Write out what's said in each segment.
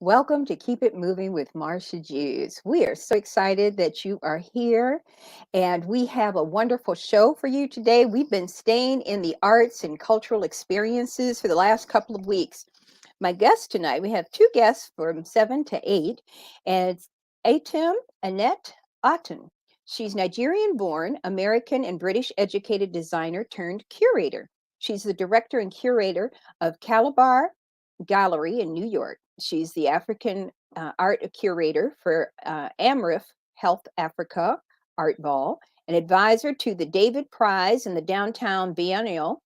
Welcome to Keep It Moving with Marsha Jews. We are so excited that you are here, and we have a wonderful show for you today. We've been staying in the arts and cultural experiences for the last couple of weeks. My guests tonight, we have two guests from 7 to 8, and it's Atim Annette Otten. She's Nigerian born, American and British educated designer turned curator. She's the director and curator of Calabar Gallery in New York. She's the African art curator for Amref Health Africa Art Ball, an advisor to the David Prize and the Downtown Biennial.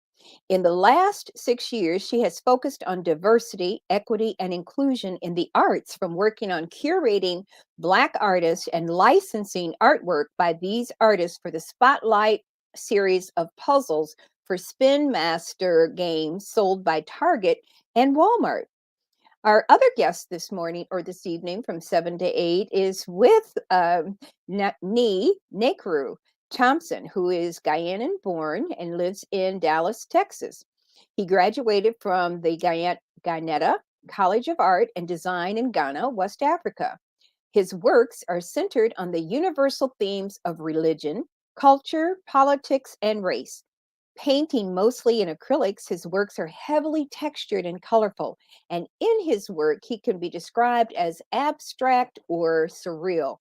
In the last 6 years, she has focused on diversity, equity, and inclusion in the arts, from working on curating Black artists and licensing artwork by these artists for the Spotlight series of puzzles for Spin Master games sold by Target and Walmart. Our other guest this morning or this evening from 7 to 8 is with Nekru Thompson, who is Guyanan born and lives in Dallas, Texas. He graduated from the Guyana College of Art and Design in Ghana, West Africa. His works are centered on the universal themes of religion, culture, politics, and race. Painting mostly in acrylics, his works are heavily textured and colorful. And in his work, he can be described as abstract or surreal.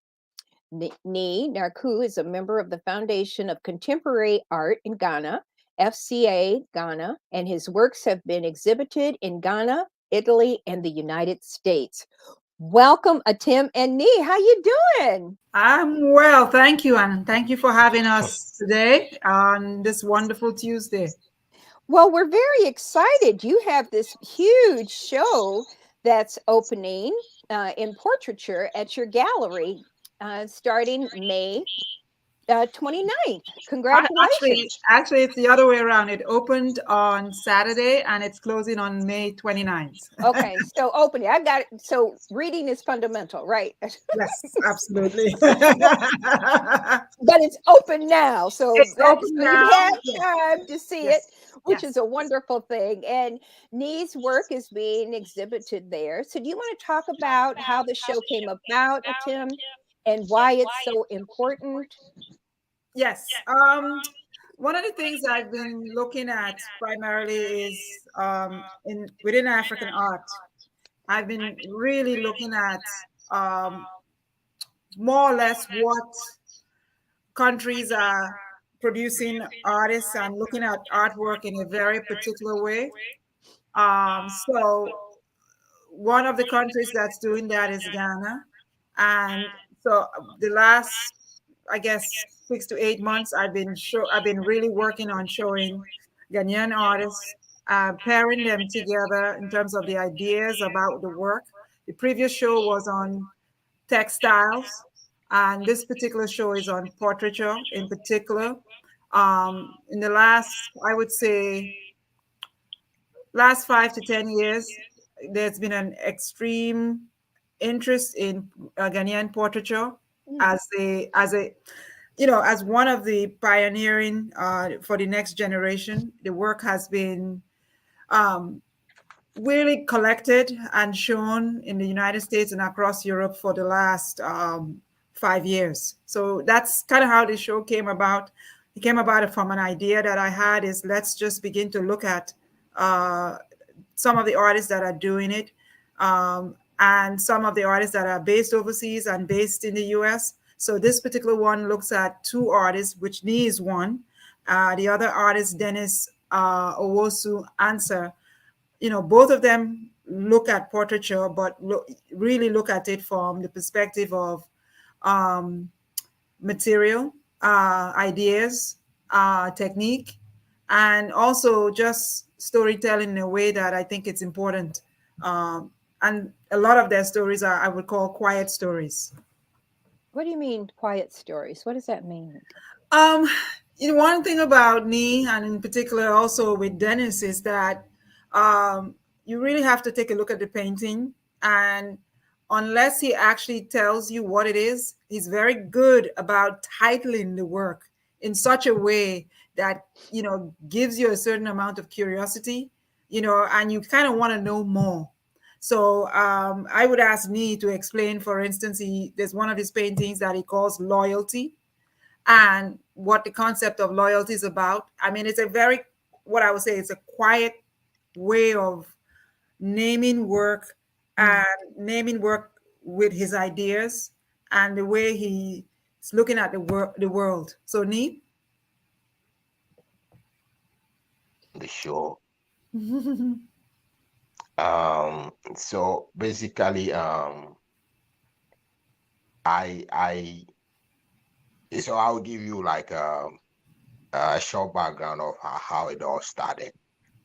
Ni Narku is a member of the Foundation of Contemporary Art in Ghana, FCA Ghana, and his works have been exhibited in Ghana, Italy, and the United States. Welcome, Atim and Ni. How you doing? I'm well, thank you, and thank you for having us today on this wonderful Tuesday. Well, we're very excited. You have this huge show that's opening in portraiture at your gallery starting May 29th. Congratulations. Actually, it's the other way around. It opened on Saturday and it's closing on May 29th. Okay, so opening. I got it. So reading is fundamental, right? Yes, absolutely. But it's open now. So It's that's open you've now. had Yes, time to see it, yes, which yes. is a wonderful thing. And Nee's work is being exhibited there. So do you want to talk about how the show came about, Tim, and why it's so important? Yes. One of the things I've been looking at primarily is in within African art. I've been really looking at um, more or less what countries are producing artists and looking at artwork in a very particular way. So one of the countries that's doing that is Ghana, and so the last, I guess, 6 to 8 months, I've been really working on showing Ghanaian artists, pairing them together in terms of the ideas about the work. The previous show was on textiles, and this particular show is on portraiture in particular. In the last, I would say, last 5 to 10 years, there's been an extreme interest in Ghanaian portraiture Mm. as one of the pioneering for the next generation. The work has been um, really collected and shown in the United States and across Europe for the last 5 years. So that's kind of how the show came about. It came about from an idea that I had is let's just begin to look at uh, some of the artists that are doing it, and some of the artists that are based overseas and based in the US. So this particular one looks at two artists, which Ni is one. The other artist, Dennis Owosu Answer, both of them look at portraiture, but really look at it from the perspective of um, material, ideas, technique, and also just storytelling in a way that I think it's important. And a lot of their stories are, I would call, quiet stories. What do you mean quiet stories? What does that mean? Um, One thing about me, and in particular also with Dennis, is that you really have to take a look at the painting. And unless he actually tells you what it is, he's very good about titling the work in such a way that, gives you a certain amount of curiosity, and you kind of want to know more. So I would ask Nee to explain, for instance, there's one of his paintings that he calls Loyalty, and what the concept of loyalty is about. I mean, it's a very, what I would say, it's a quiet way of naming work, Mm. and naming work with his ideas and the way he's looking at the world. So, Nee? The show. So basically, I so I'll give you like a short background of how it all started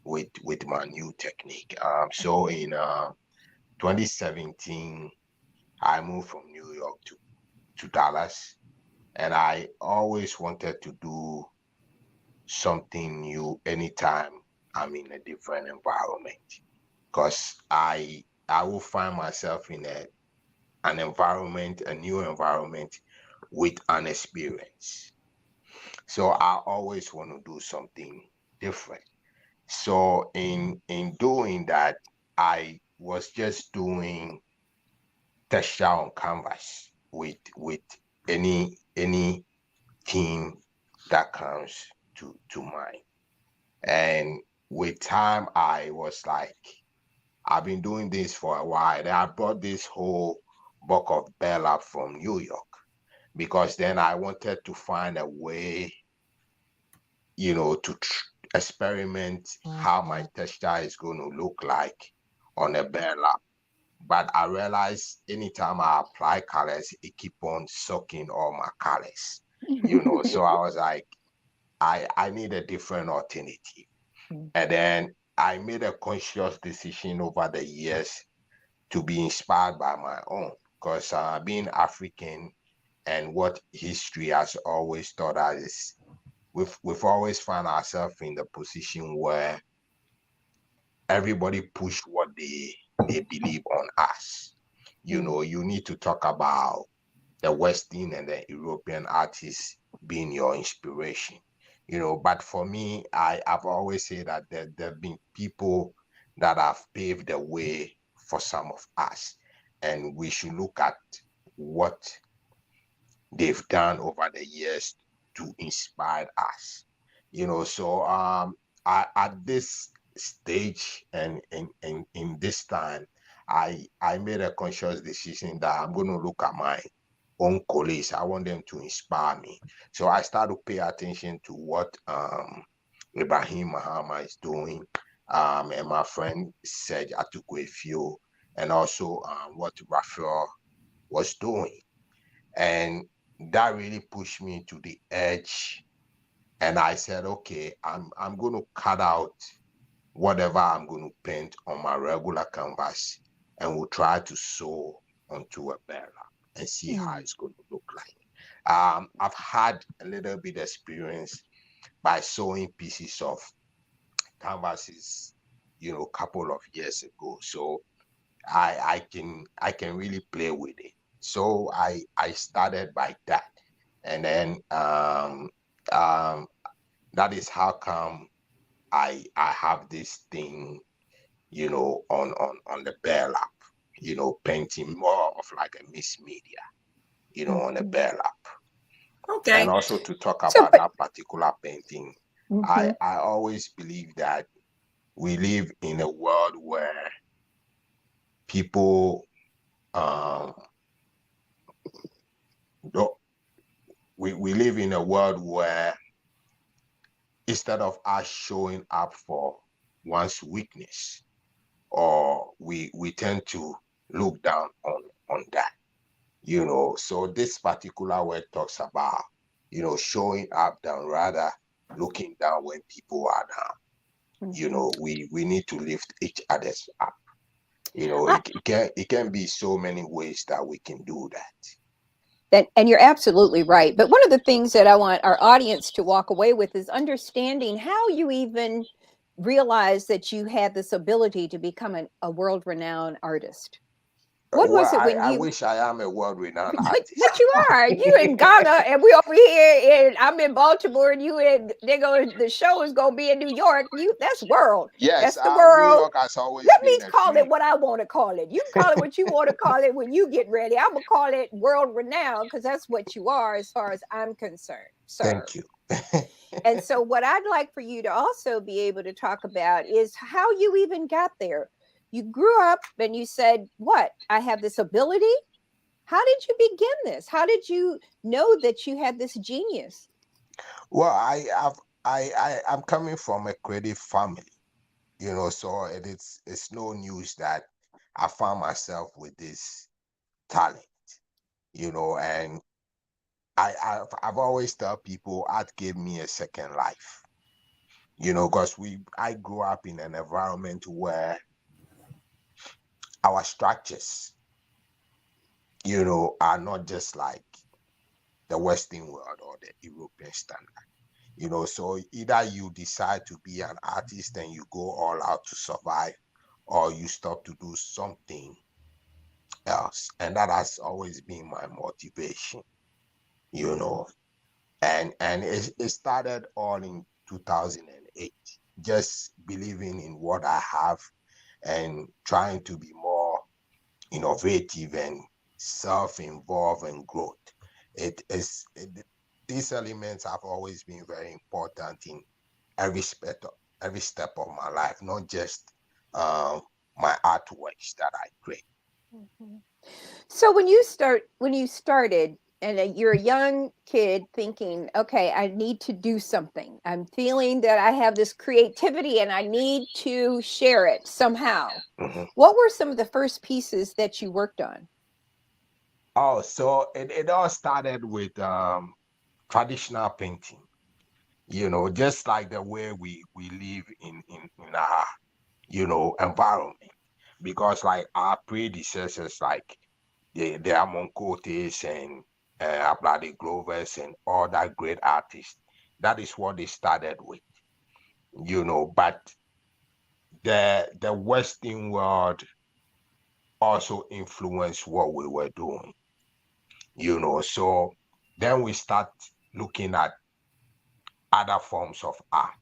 with my new technique. So in 2017, I moved from New York to Dallas, and I always wanted to do something new anytime I'm in a different environment, because I will find myself in an environment, a new environment with an experience. So I always want to do something different. So in doing that, I was just doing texture on canvas with any theme that comes to mind. And with time, I was like, I've been doing this for a while. Then I brought this whole book of burlap from New York, because then I wanted to find a way, to experiment how my texture is going to look like on a burlap. But I realized anytime I apply colors, it keep on sucking all my colors. So I was like, I need a different alternative. And then I made a conscious decision over the years to be inspired by my own, because being African and what history has always taught us is we've always found ourselves in the position where everybody push what they believe on us. You need to talk about the Western and the European artists being your inspiration. But for me, I've always said that there have been people that have paved the way for some of us, and we should look at what they've done over the years to inspire us. So at this stage and in this time, I made a conscious decision that I'm going to look at my own colleagues. I want them to inspire me. So I started to pay attention to what Ibrahim Mahama is doing, and my friend Serge Atukwefio, and also what Raphael was doing. And that really pushed me to the edge. And I said, okay, I'm going to cut out whatever I'm going to paint on my regular canvas, and we'll try to sew onto a barrel and see how it's going to look like. I've had a little bit experience by sewing pieces of canvases, a couple of years ago. So I can really play with it. So I started by that, and then um, that is how come I have this thing, on the bare lap, painting more of like a mixed media, on the bare lap. And Okay. also to talk So, about but that particular painting, I mhm, I always believe that we live in a world where people um don't, we live in a world where instead of us showing up for one's weakness, or we tend to look down on that. So this particular word talks about, showing up down, rather looking down when people are down. mhm. We need to lift each other's up. I, It can be so many ways that we can do that. and you're absolutely right. But one of the things that I want our audience to walk away with is understanding how you even realize that you had this ability to become a world renowned artist. What Well, was it when I you wish I am a world-renowned but artist. you are. You in Ghana and we over here and I'm in Baltimore and you in the show is gonna be in New York. That's world. Yes, That's the New world. York has always Let me been a call it dream. what I want to call it. You can call it what you want to call it when you get ready. I'm gonna call it world renowned because that's what you are as far as I'm concerned, sir. Thank you. And so what I'd like for you to also be able to talk about is how you even got there. You grew up and you said, "What? I have this ability." How did you begin this? How did you know that you had this genius? Well, I'm coming from a creative family, so it's no news that I found myself with this talent, and I've always tell people art gave me a second life, because I grew up in an environment where our structures, are not just like the Western world or the European standard. So either you decide to be an artist and you go all out to survive, or you stop to do something else. And that has always been my motivation, you know. And it started all in 2008, just believing in what I have and trying to be more innovative and self-involved and growth. It is these elements have always been very important in every step of my life, not just my artworks that I create. Mhm. So when you started, and you're a young kid thinking, okay, I need to do something. I'm feeling that I have this creativity and I need to share it somehow. Mhm. What were some of the first pieces that you worked on? Oh, so it all started with traditional painting, just like the way we live in our, environment. Because like our predecessors, like the Amoncotes and Ablade Glovers and all that great artists, that is what they started with, but the Western world also influenced what we were doing, so then we start looking at other forms of art,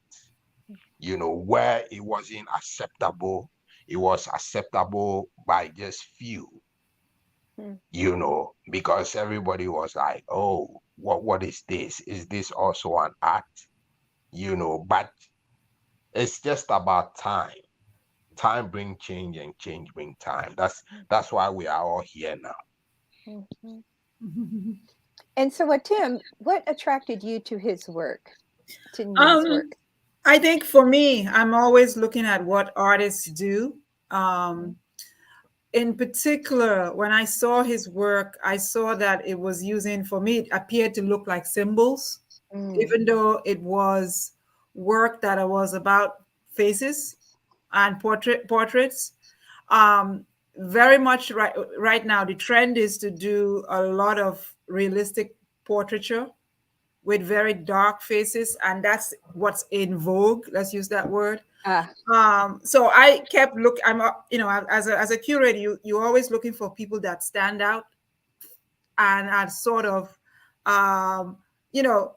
where it wasn't acceptable. It was acceptable by just few, Hmm. because everybody was like, oh, what is this? Is this also an art? But it's just about time. Time bring change and change bring time. That's why we are all here now. Mhm. And so, Tim, what attracted you to his work, to N's Um, work? I think for me, I'm always looking at what artists do. Um, in particular, when I saw his work, I saw that it was using, for me, it appeared to look like symbols, Mm. even though it was work that was about faces and portraits. Um, very much right now, the trend is to do a lot of realistic portraiture with very dark faces, and that's what's in vogue. Let's use that word. Ah, So I kept look. As a curator, you're always looking for people that stand out and are sort of, um, you know,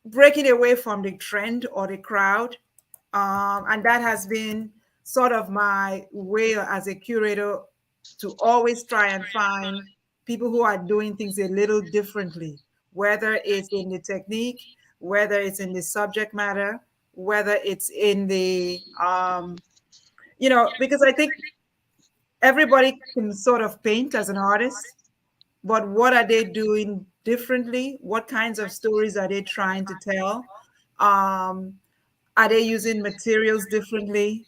breaking away from the trend or the crowd. And that has been sort of my way as a curator to always try and find people who are doing things a little differently, whether it's in the technique, whether it's in the subject matter, whether it's in the, because I think everybody can sort of paint as an artist, but what are they doing differently? What kinds of stories are they trying to tell? Um, are they using materials differently?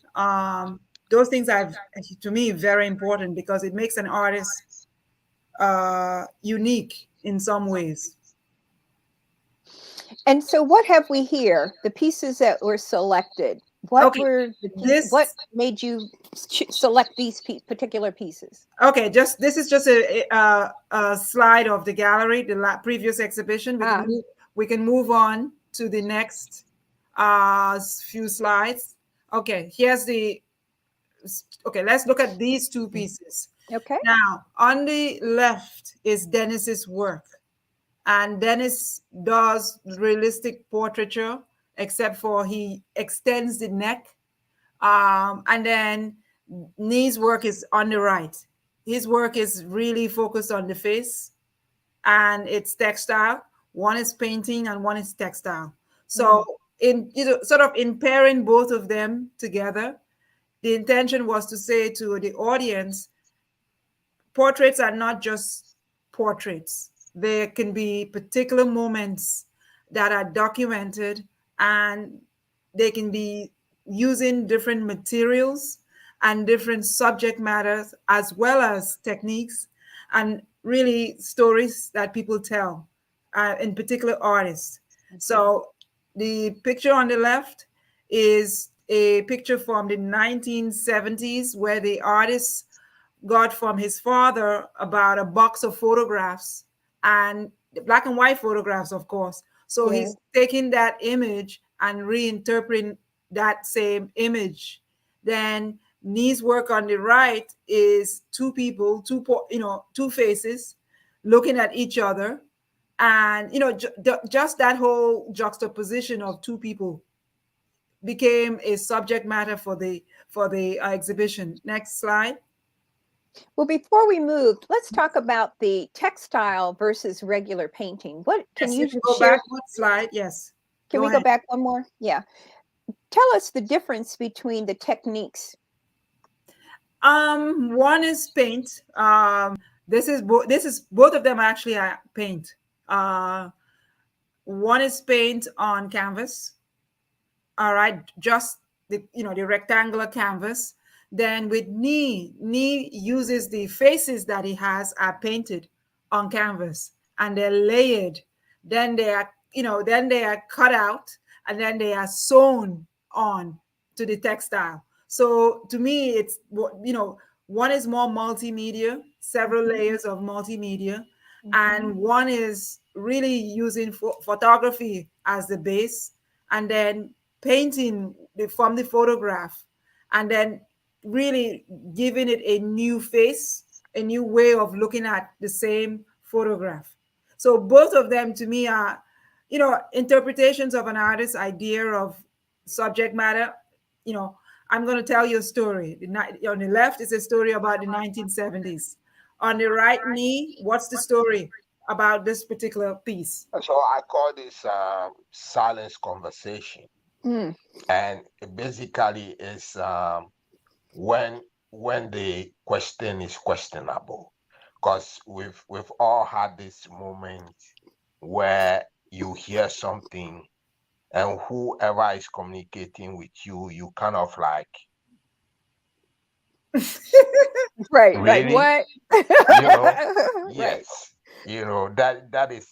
Those things are, to me, very important because it makes an artist unique in some ways. and so what have we here? The pieces that were selected. What Okay, were the what this made you select these particular pieces? okay. Just this is just a slide of the gallery, the previous exhibition. Ah, We can move on to the next few slides. Okay, here's the. Okay, let's look at these two pieces. Okay. Now, on the left is Dennis's work. And Dennis does realistic portraiture, except for he extends the neck. And then Nee's work is on the right. His work is really focused on the face and it's textile. One is painting and one is textile. So in sort of in pairing both of them together, the intention was to say to the audience, portraits are not just portraits. There can be particular moments that are documented and they can be using different materials and different subject matters as well as techniques and really stories that people tell, in particular artists. So the picture on the left is a picture from the 1970s where the artist got from his father about a box of photographs and black and white photographs, of course. So Yeah. he's taking that image and reinterpreting that same image. Then Nee's work on the right is two people, two faces looking at each other. And, just that whole juxtaposition of two people became a subject matter for the exhibition. Next slide. Well, before we move, let's talk about the textile versus regular painting. What can Yes, you you can go share? back one slide. Yes. Can Go we go ahead. back one more? Yeah. Tell us the difference between the techniques. One is paint. This is both of them actually are paint. One is paint on canvas. All right, just the rectangular canvas. Then with Knee uses the faces that he has are painted on canvas and they're layered. Then they are cut out and then they are sewn on to the textile. So to me, it's one is more multimedia, several layers of multimedia, and one is really using photography as the base, and then painting from the photograph, and then really giving it a new face, a new way of looking at the same photograph. So both of them to me are, interpretations of an artist's idea of subject matter. You know, I'm going to tell you a story. On the left is a story about the 1970s. On the right knee, what's the story about this particular piece? So I call this silence conversation, Mm, and it basically is when the question is questionable, because we've all had this moment where you hear something and whoever is communicating with you, you kind of like, right. Like really, what? you know, Right. yes, that is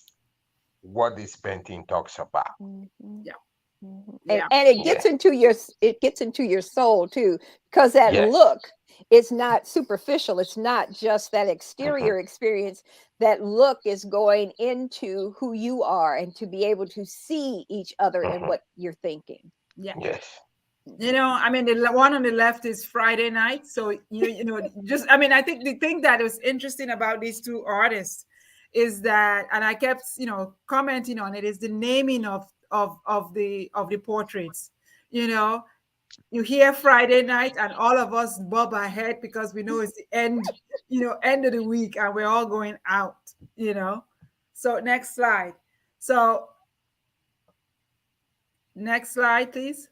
what this painting talks about. Mhm. Yeah. And Yeah. and it Yeah, gets into your soul too, because that yes. look is not superficial. It's not just that Mhm. exterior experience. That look is going into who you are and to be able to see each other and Mhm. what you're thinking. Yeah. Yes. I mean, the one on the left is Friday night. So, I think the thing that was interesting about these two artists is that, and I kept, commenting on it, is the naming of the portraits. You know, you hear Friday night and all of us bob our head because we know it's the end of the week and we're all going out. So next slide. So next slide, please.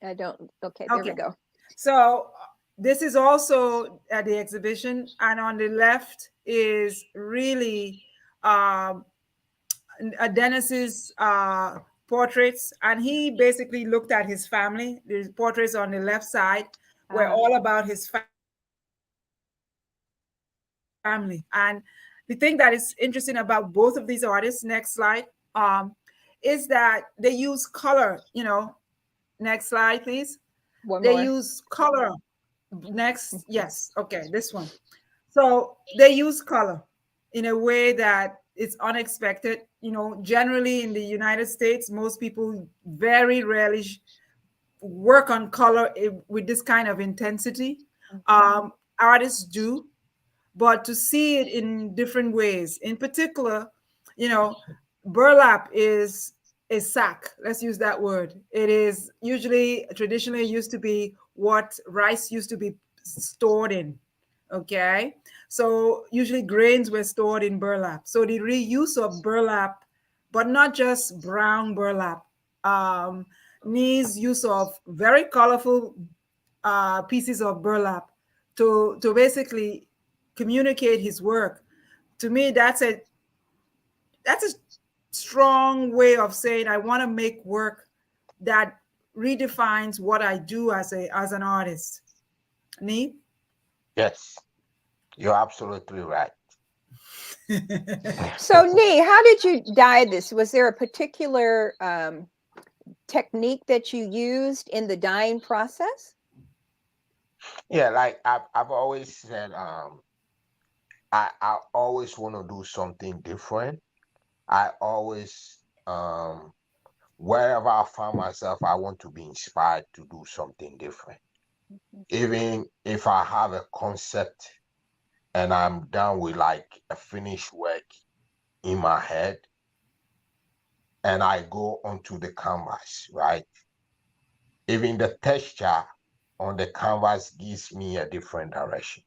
I don't. Okay, there we Okay. go. So this is also at the exhibition, and on the left is really um, Dennis's portraits, and he basically looked at his family. The portraits on the left side were Uh, all about his family, and the thing that is interesting about both of these artists. Next slide. Is that they use color. Next slide, please. They one more. use color. Next, yes, okay, this one. So they use color in a way that is unexpected. Generally in the United States, most people very rarely work on color with this kind of intensity. artists do, but to see it in different ways. In particular, you know, burlap is a sack. Let's use that word. It is usually traditionally used to be what rice used to be stored in. Okay. So usually grains were stored in burlap. So the reuse of burlap, but not just brown burlap, um, needs use of very colorful pieces of burlap to basically communicate his work. To me, that's a strong way of saying I want to make work that redefines what I do as an artist. Nee? Yes, you're absolutely right. So, Nee, how did you dye this? Was there a particular technique that you used in the dyeing process? Yeah, like I've always said, I always want to do something different. I always wherever I find myself, I want to be inspired to do something different. Even if I have a concept and I'm done with like a finished work in my head, and I go onto the canvas, right? Even the texture on the canvas gives me a different direction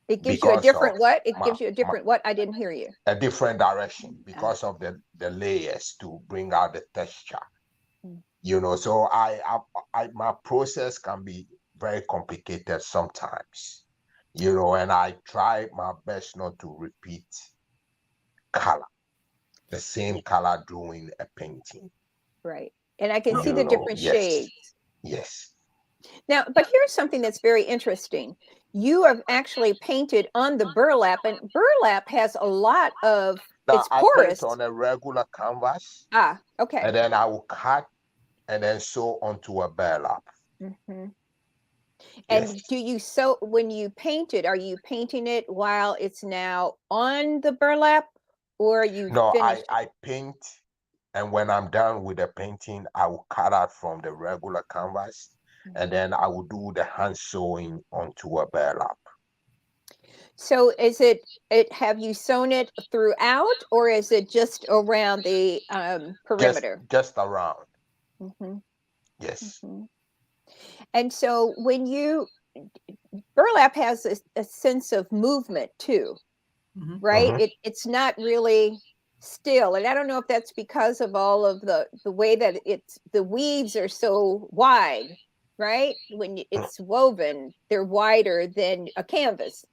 It gives you a because of different what? It my, gives you a my different what? I didn't hear you. a different direction because of the layers to bring out the texture. You know, so I my process can be very complicated sometimes, you know, and I try my best not to repeat color, the same color during a painting. Right. And I can see You the know, different yes, shades. yes. Now, but here's something that's very interesting. You have actually painted on the burlap, and burlap has a lot of, Now it's I paint porous. on a regular canvas, Ah, okay. and then I will cut and then sew onto a burlap. hmm Yes. And do you sew when you paint it? Are you painting it while it's now on the burlap, or you No, finish it? I paint, and when I'm done with the painting, I will cut out from the regular canvas, and then I will do the hand sewing onto a burlap. So is it have you sewn it throughout, or is it just around the perimeter? Just around. hmm Yes. hmm And so when you burlap has a sense of movement too, Mhm. right? Mm-hmm. It's not really still, and I don't know if that's because of all of the way that it's the weaves are so wide, right? When it's woven, they're wider than a canvas,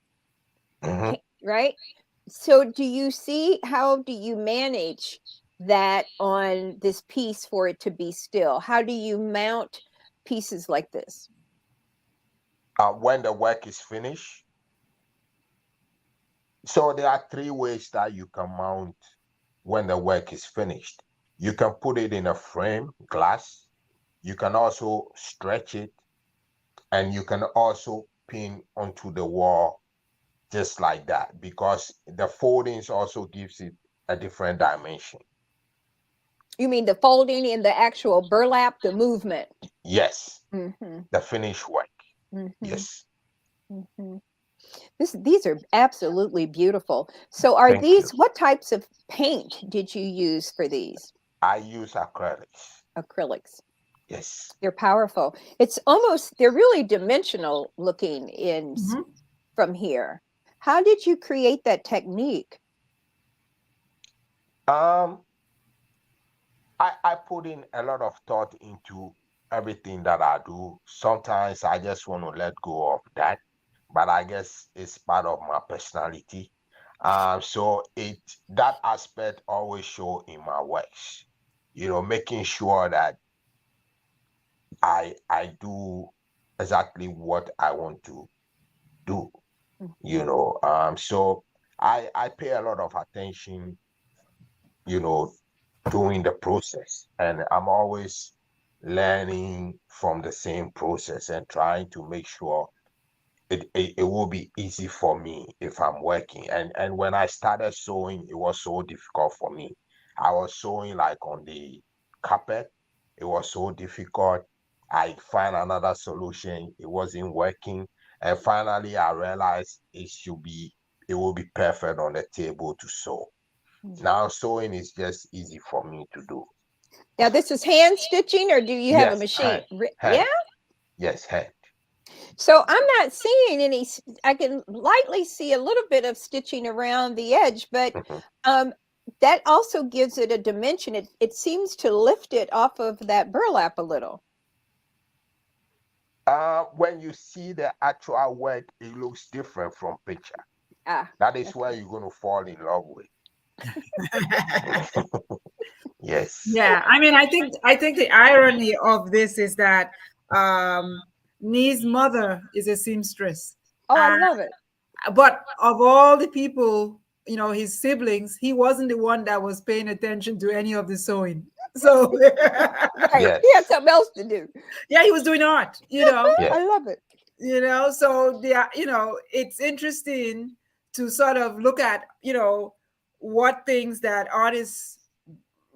Mm-hmm. right? So do you see, how do you manage that on this piece for it to be still? How do you mount pieces like this? When the work is finished, so there are three ways that you can mount when the work is finished. You can put it in a frame, glass. You can also stretch it, and you can also pin onto the wall just like that, because the foldings also gives it a different dimension. You mean the folding in the actual burlap, the movement? Yes, Mm-hmm. the finished work. Mm-hmm. Yes. Mm-hmm. These are absolutely beautiful. So are Thank you. these, what types of paint did you use for these? I use acrylics. Acrylics. Yes. They're powerful. It's almost, they're really dimensional looking in Mhm. from here. How did you create that technique? Um, I put in a lot of thought into everything that I do. Sometimes I just want to let go of that, but I guess it's part of my personality. So it that aspect always show in my works. You know, making sure that I do exactly what I want to do. You Mhm. know, so I pay a lot of attention, you know, during the process, and I'm always learning from the same process and trying to make sure it will be easy for me if I'm working. And when I started sewing, it was so difficult for me. I was sewing like on the carpet. It was so difficult. I find another solution. It wasn't working. And finally, I realized it will be perfect on the table to sew. Now sewing is just easy for me to do. Now, this is hand stitching, or do you have a Yes, machine? Yeah. hand. Yes, hand. So I'm not seeing any. I can lightly see a little bit of stitching around the edge, but Mhm. um, that also gives it a dimension. It seems to lift it off of that burlap a little. When you see the actual work, it looks different from picture. Ah, That is where okay. you're going to fall in love with. Yes. Yeah, I mean, I think the irony of this is that Nee's mother is a seamstress, Oh, I love it. but of all the people, his siblings, he wasn't the one that was paying attention to any of the sewing. So Right. Yes. He had something else to do. yeah, he was doing art, Yes. I love it. So it's interesting to sort of look at, what things that artists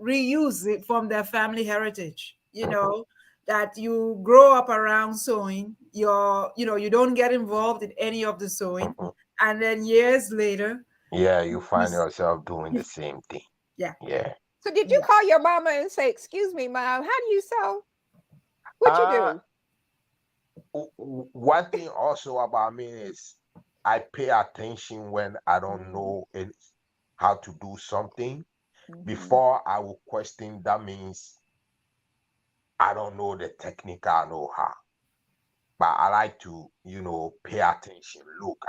reuse it from their family heritage, Mhm. that you grow up around sewing, you don't get involved in any of the sewing, Mhm. and then years later, Yeah, you you, find yourself doing you the same thing. yeah, Yeah. So did you yeah. call your mama and say, "Excuse me, mom, how do you sew? What you Uh, do?" One thing also about me is I pay attention when I don't Mhm, know how to do something. mhm. Before I will question, that means I don't know the technical know-how. But I like to, pay attention.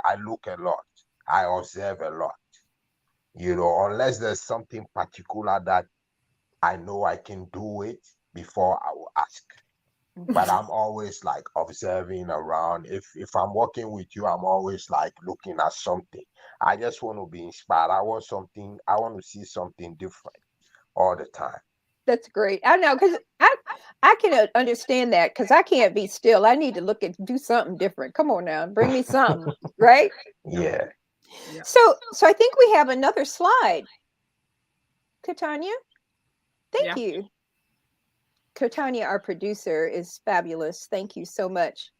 I look a lot. I observe a lot. Unless there's something particular that I know I can do it before I will ask. But Mhm. I'm always like observing around. If I'm working with you, I'm always like looking at something. I just want to be inspired. I want to see something different all the time. That's great. I know because I can understand that because I can't be still. I need to look at do something different. Come on now, bring me something, right? Yeah. Yeah. So I think we have another slide, Katanya. Thank Yeah. you. Katanya, our producer, is fabulous. Thank you so much.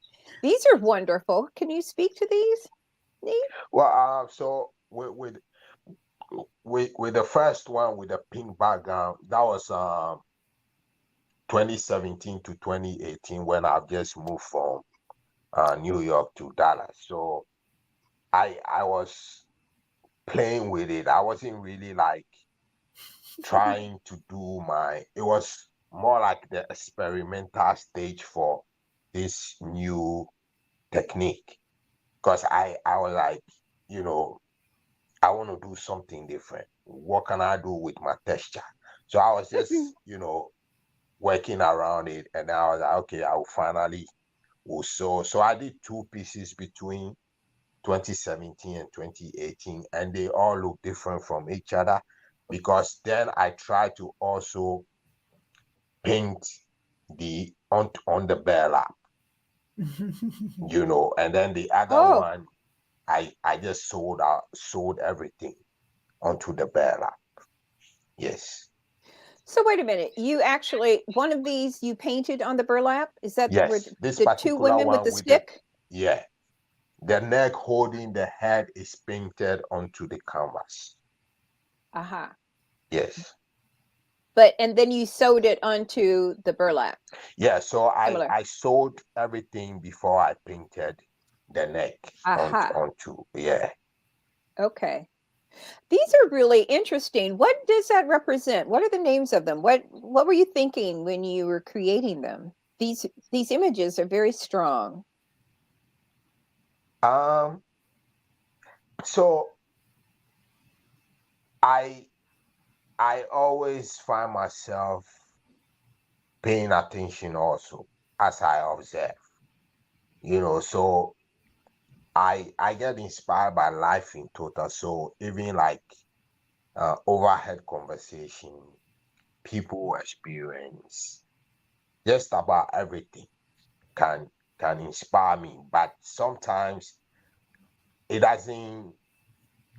These are wonderful. Can you speak to these? Nee? Well, so with the first one with the pink background, that was 2017 to 2018 when I've just moved from New York to Dallas. So I was playing with it. I wasn't really like trying to do it was more like the experimental stage for this new technique. Because I was like, you know, I want to do something different. What can I do with my texture? So I was just, working around it, and I was like, okay, I will finally will sew. So I did two pieces between 2017 and 2018, and they all look different from each other because then I tried to also paint the on the burlap, and then the other Oh, one I just sewed everything onto the burlap. Yes. so wait a minute. You actually one of these you painted on the burlap? Is that where Yes, this the two particular women with one the with the stick? yeah, the neck holding the head is painted onto the canvas. Aha. Yes. But and then you sewed it onto the burlap. Yeah, so I Similar. I sewed everything before I painted the neck Aha. onto yeah. Okay. These are really interesting. What does that represent? What are the names of them? What were you thinking when you were creating them? These images are very strong. Um so I I always find myself paying attention also as I observe, so I get inspired by life in total. So even like overhead conversation, people experience, just about everything can can inspire me. But sometimes it doesn't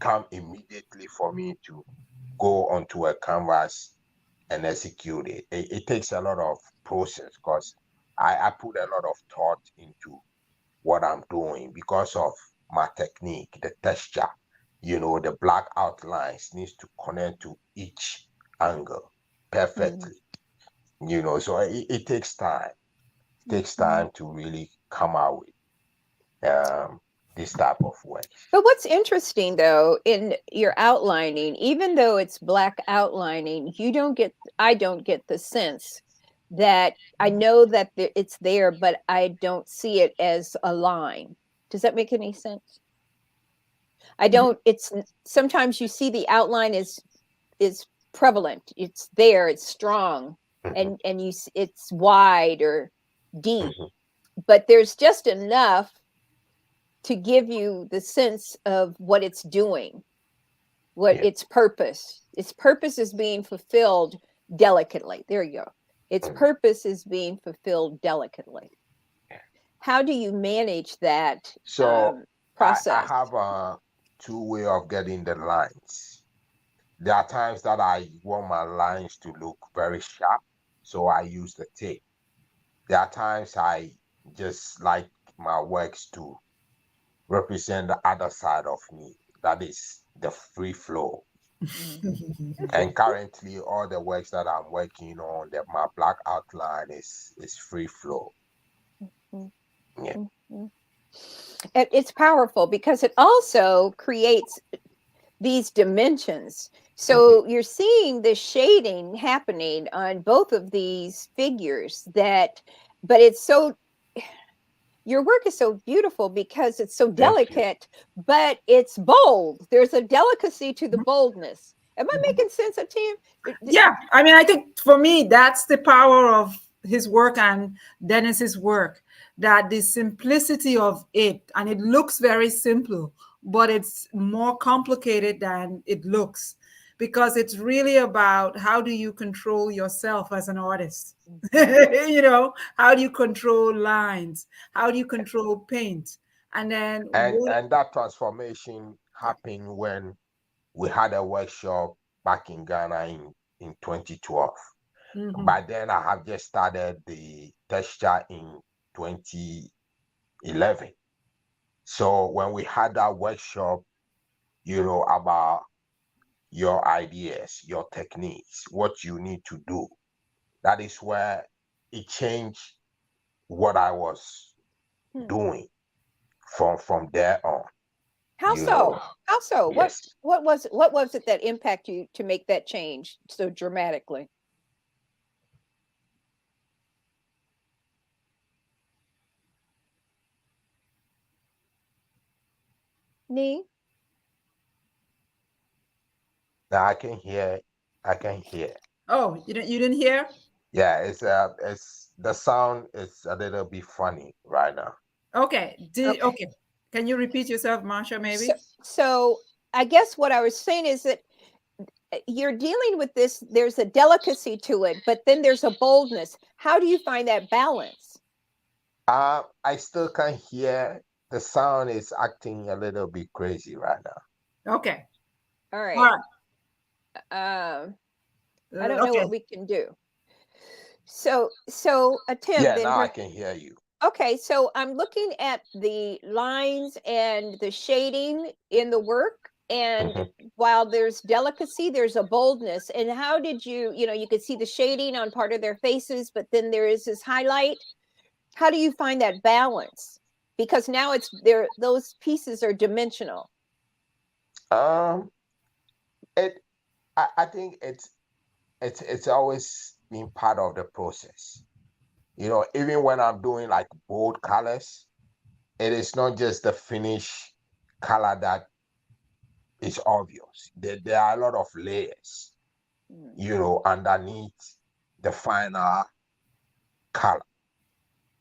come immediately for me to go onto a canvas and execute it. It takes a lot of process because I put a lot of thought into what I'm doing because of my technique, the texture. The black outlines needs to connect to each angle perfectly. So it takes time. It takes time to really come out with this type of work. But what's interesting though, in your outlining, even though it's black outlining, I don't get the sense that I know that it's there, but I don't see it as a line. Does that make any sense? I don't, it's sometimes you see the outline is prevalent. It's there, it's strong, Mhm, and it's wide or deep, mhm. but there's just enough to give you the sense of what it's doing, what Yeah. its purpose. Its purpose is being fulfilled delicately. There you go. Its Mhm. purpose is being fulfilled delicately. How do you manage that So I process? have a two way of getting the lines. There are times that I want my lines to look very sharp, so I use the tape. There are times I just like my works to represent the other side of me, that is the free flow. Mhm. And currently, all the works that I'm working on, my black outline is free flow. Mhm. Yeah. Mhm. It's powerful because it also creates these dimensions. Mhm. So you're seeing the shading happening on both of these figures but it's so, your work is so beautiful because it's so Thank you. delicate, but it's bold. There's a delicacy to the boldness. Am I making sense of Tim? Yeah, I mean, I think for me, that's the power of his work and Dennis's work, that the simplicity of it, and it looks very simple, but it's more complicated than it looks because it's really about how do you control yourself as an artist? How do you control lines? How do you control paint? And then what? And that transformation happened when we had a workshop back in Ghana in 2012. Mhm. By then, I have just started the texture in 2011. So when we had that workshop, about your ideas, your techniques, what you need to do, that is where it changed what I was Hmm. doing from there on. How You know, so? How so? What yes. what was what was it that impacted you to make that change so dramatically? Nee? Now I can hear. Oh, you didn't hear? Yeah, it's the sound is a little bit funny right now. Okay. Okay. Okay. Can you repeat yourself, Marsha, So maybe? so I guess what I was saying is that you're dealing with this, there's a delicacy to it, but then there's a boldness. How do you find that balance? I still can hear the sound is acting a little bit crazy right now. Okay. All All right. right. I don't know what Okay. we can do. So Tim, Yeah, then now I can hear you. okay, so I'm looking at the lines and the shading in the work. And Mhm. while there's delicacy, there's a boldness. And how did you could see the shading on part of their faces, but then there is this highlight. How do you find that balance? Because now it's there, those pieces are dimensional. Um, it I think it's always been part of the process. Even when I'm doing like bold colors, it is not just the finish color that is obvious. There are a lot of layers, Mm. underneath the final color.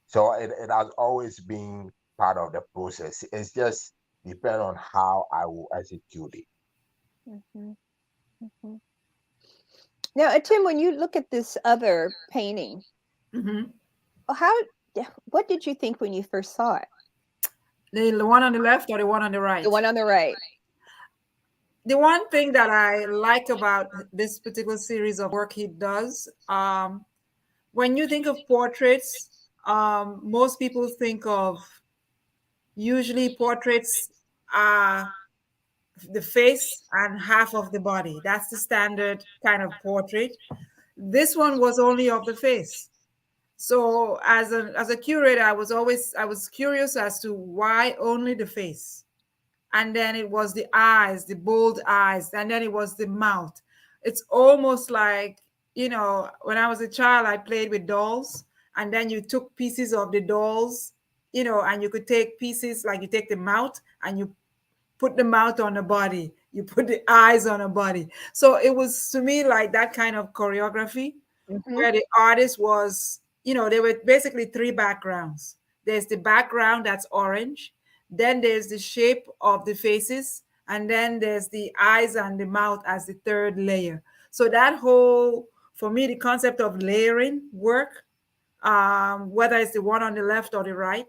So it has always been part of the process. It's just depend on how I will execute it. Mhm, mhm. Now, Tim, when you look at this other painting, Hmm. how what did you think when you first saw it? The one on the left or the one on the The right? one on the right. The one thing that I like about this particular series of work he does, when you think of portraits, most people think of Usually portraits are the face and half of the body. That's the standard kind of portrait. This one was only of the face. So as a curator, I was curious as to why only the face. And then it was the eyes, the bold eyes, and then it was the mouth. It's almost like, when I was a child, I played with dolls, and then you took pieces of the dolls, and you could take pieces, like you take the mouth and you put the mouth on the body, you put the eyes on a body. So it was to me like that kind of choreography Mm-hmm. where the artist was, there were basically three backgrounds. There's the background that's orange, then there's the shape of the faces, and then there's the eyes and the mouth as the third layer. So that whole, for me, the concept of layering work, whether it's the one on the left or the right,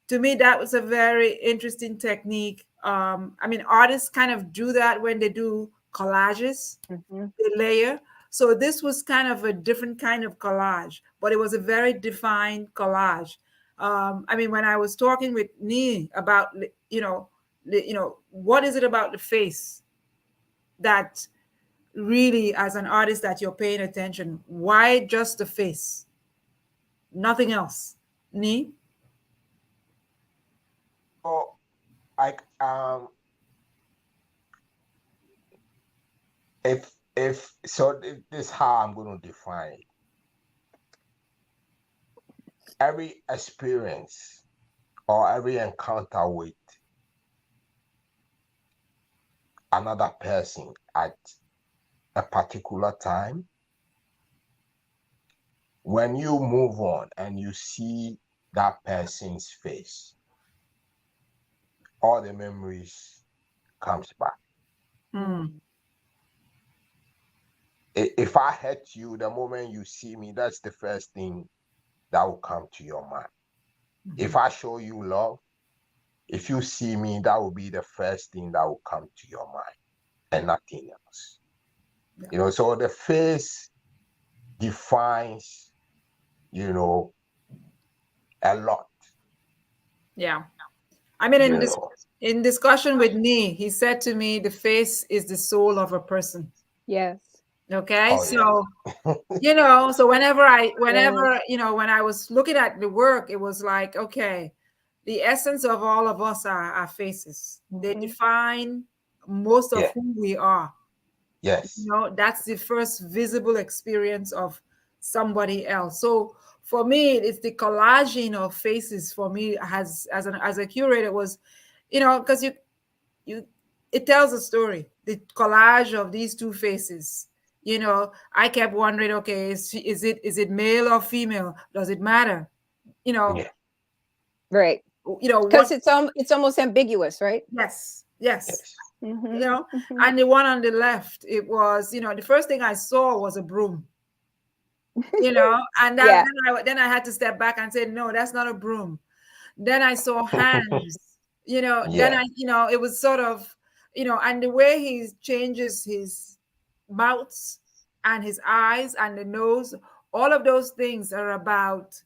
to me that was a very interesting technique. I mean, artists kind of do that when they do collages, Mm-hmm. they layer. So this was kind of a different kind of collage, but it was a very defined collage. I mean, when I was talking with Nee about, what is it about the face that really, as an artist, that you're paying attention? Why just the face, nothing else? Nee? So, like, if so, this is how I'm going to define it. Every experience or every encounter with another person at a particular time, when you move on and you see that person's face, all the memories comes back. Mm. If I hurt you, the moment you see me, that's the first thing that will come to your mind. If I show you love, if you see me, that will be the first thing that will come to your mind and nothing else. Yeah. So the face defines, a lot. Yeah. I mean, You know. in discussion with Nee, he said to me, the face is the soul of a person. Yes. Okay. Oh yeah. So, so Yes. when I was looking at the work, it was like, okay, the essence of all of us are our faces. They Mm-hmm. define most of Yeah. who we are. Yes. That's the first visible experience of somebody else. So for me, it's the collaging of faces. For me, as a curator, was, because you it tells a story. The collage of these two faces. I kept wondering, okay, is it male or female? Does it matter? You know, Yeah. Right. Because what? it's almost ambiguous, right? Yes, yes. Yes. You Mm-hmm. know, Mm-hmm. and the one on the left, it was, the first thing I saw was a broom. And Yeah. then I had to step back and say, no, that's not a broom. Then I saw hands. Then Yeah. it was sort of, and the way he changes his mouths and his eyes and the nose, all of those things are about,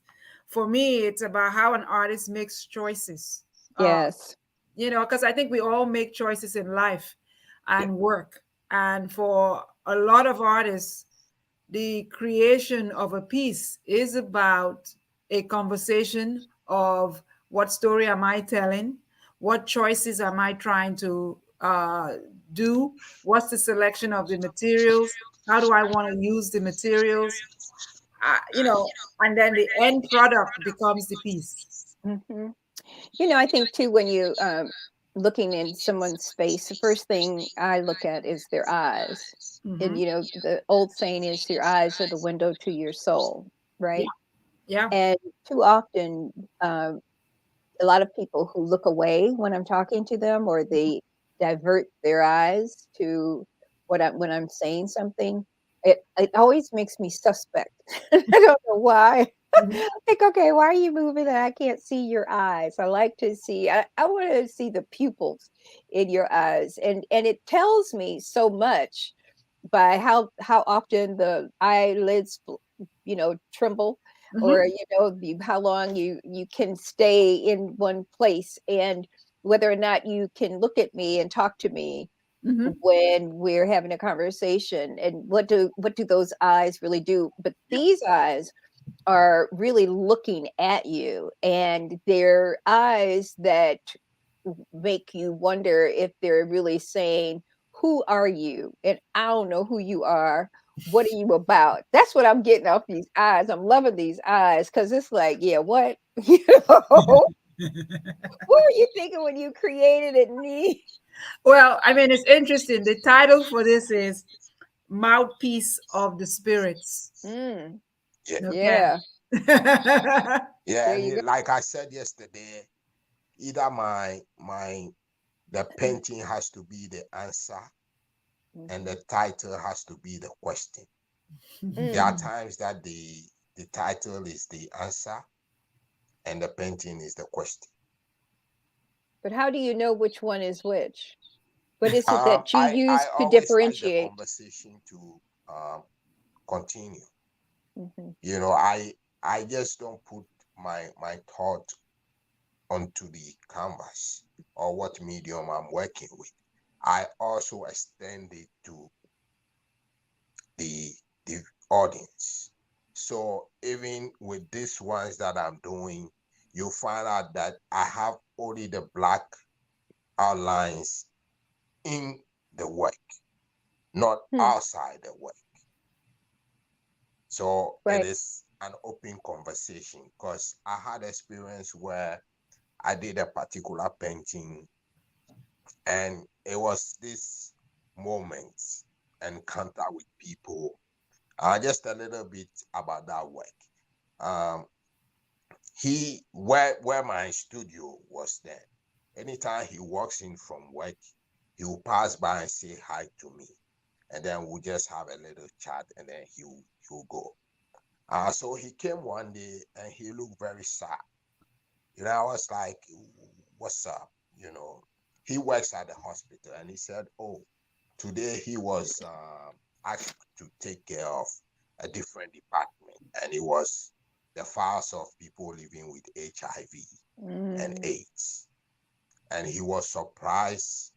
for me, it's about how an artist makes choices. Yes. Because I think we all make choices in life Yeah. and work. And for a lot of artists, the creation of a piece is about a conversation of, what story am I telling? What choices am I trying to do? What's the selection of the materials? How do I want to use the materials? And then the end product becomes the piece. Mm-hmm. I think too, when you looking in someone's face, the first thing I look at is their eyes. And Hmm. the old saying is your eyes are the window to your soul, Yeah, right? yeah. And too often, um, a lot of people who look away when I'm talking to them, or they divert their eyes to when I'm saying something. It always makes me suspect. I don't know why. Mhm. Like, okay, why are you moving and I can't see your eyes? I like to see, I want to see the pupils in your eyes. And it tells me so much by how often the eyelids, tremble. or how long you can stay in one place, and whether or not you can look at me and talk to me Mm-hmm. when we're having a conversation, and what do those eyes really do. But Yep. these eyes are really looking at you, and they're eyes that make you wonder if they're really saying, who are you? And I don't know who you are. What are you about? That's what I'm getting off these eyes. I'm loving these eyes, because it's like, yeah, what? What were you thinking when you created it, me? Well, I mean, it's interesting. The title for this is Mouthpiece of the Spirits. Mm, Yeah, Okay. yeah, yeah, there and you go. like I said yesterday, either the painting has to be the answer, and the Mhm. title has to be the question. There Mm. are times that the title is the answer, and the painting is the question. But how do you know which one is which? What is it that you I use to always like the differentiate? conversation to continue. Mhm. I just don't put my thought onto the canvas or what medium I'm working with. I also extend it to the the audience. So even with these ones that I'm doing, you'll find out that I have only the black outlines in the work, not Hmm. outside the work. So it Right. is an open conversation, because I had experience where I did a particular painting, and it was this moment encounter with people. Just a little bit about that work. Um, where my studio was then. Anytime he walks in from work, he will pass by and say hi to me, and then we'll just have a little chat, and then he'll go. So he came one day and he looked very sad. I was like, "What's up?" He works at the hospital, and he said, "Oh, today he was asked to take care of a different department, and it was the files of people living with HIV and Mm. AIDS, and he was surprised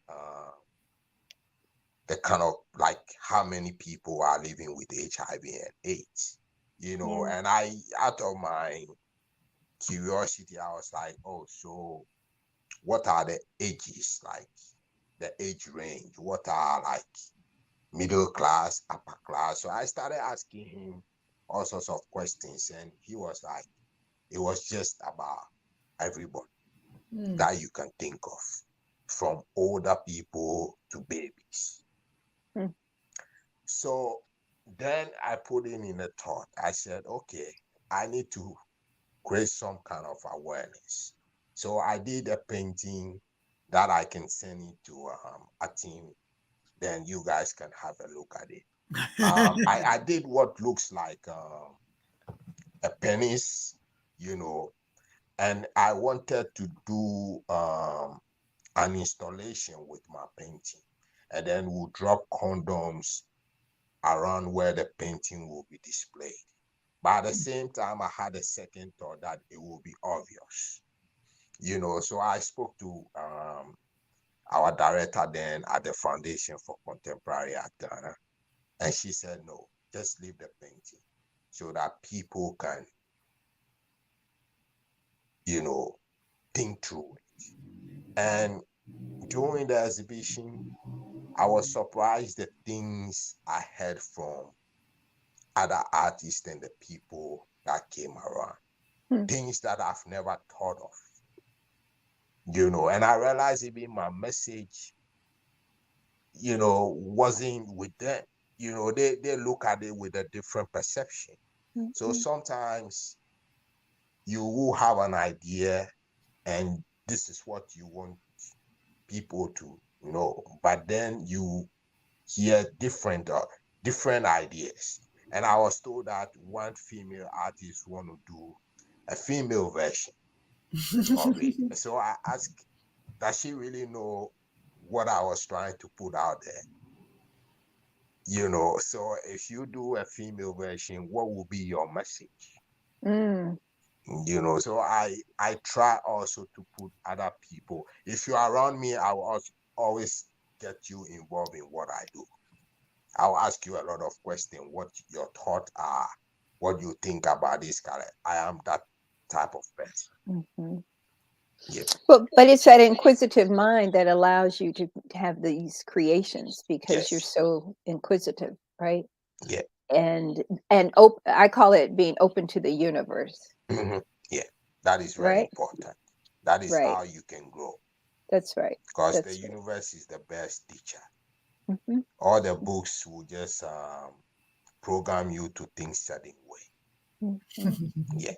the kind of like how many people are living with HIV and AIDS, Yeah. and I, out of my curiosity, I was like, oh, so what are the ages like, the age range? What are like middle class, upper class? So I started asking him all sorts of questions, and he was like, it was just about everybody Mm. that you can think of, from older people to babies. Mm. So then I put in a thought. I said, okay, I need to create some kind of awareness. So I did a painting that I can send it to a team. Then you guys can have a look at it. I did what looks like a penis, you know, and I wanted to do an installation with my painting, and then we'll drop condoms around where the painting will be displayed. But at the same time, I had a second thought that it will be obvious, So I spoke to our director then at the Foundation for Contemporary Art Ghana, and she said, no, just leave the painting so that people can, think through it. And during the exhibition, I was surprised the things I heard from other artists and the people that came around, Hmm. things that I've never thought of, and I realized even my message, wasn't with them. They look at it with a different perception. So Mhm. sometimes you will have an idea, and this is what you want people to know, but then you hear different ideas. And I was told that one female artist want to do a female version of it. So I asked, does she really know what I was trying to put out there? So if you do a female version, what will be your message? Mm, So I try also to put other people. If you're around me, I will also always get you involved in what I do. I'll ask you a lot of questions, what your thoughts are, what you think about this guy. I am that type of person. mhm. Yeah. But it's that inquisitive mind that allows you to have these creations because you're Yes. so inquisitive, right? Yeah. I call it being open to the universe, Mhm. Yeah. That is very right? important. That is Right. how you can grow That's right. because the That's right. universe is the best teacher. Mhm, All the books will just program you to think certain way. mhm. Yeah.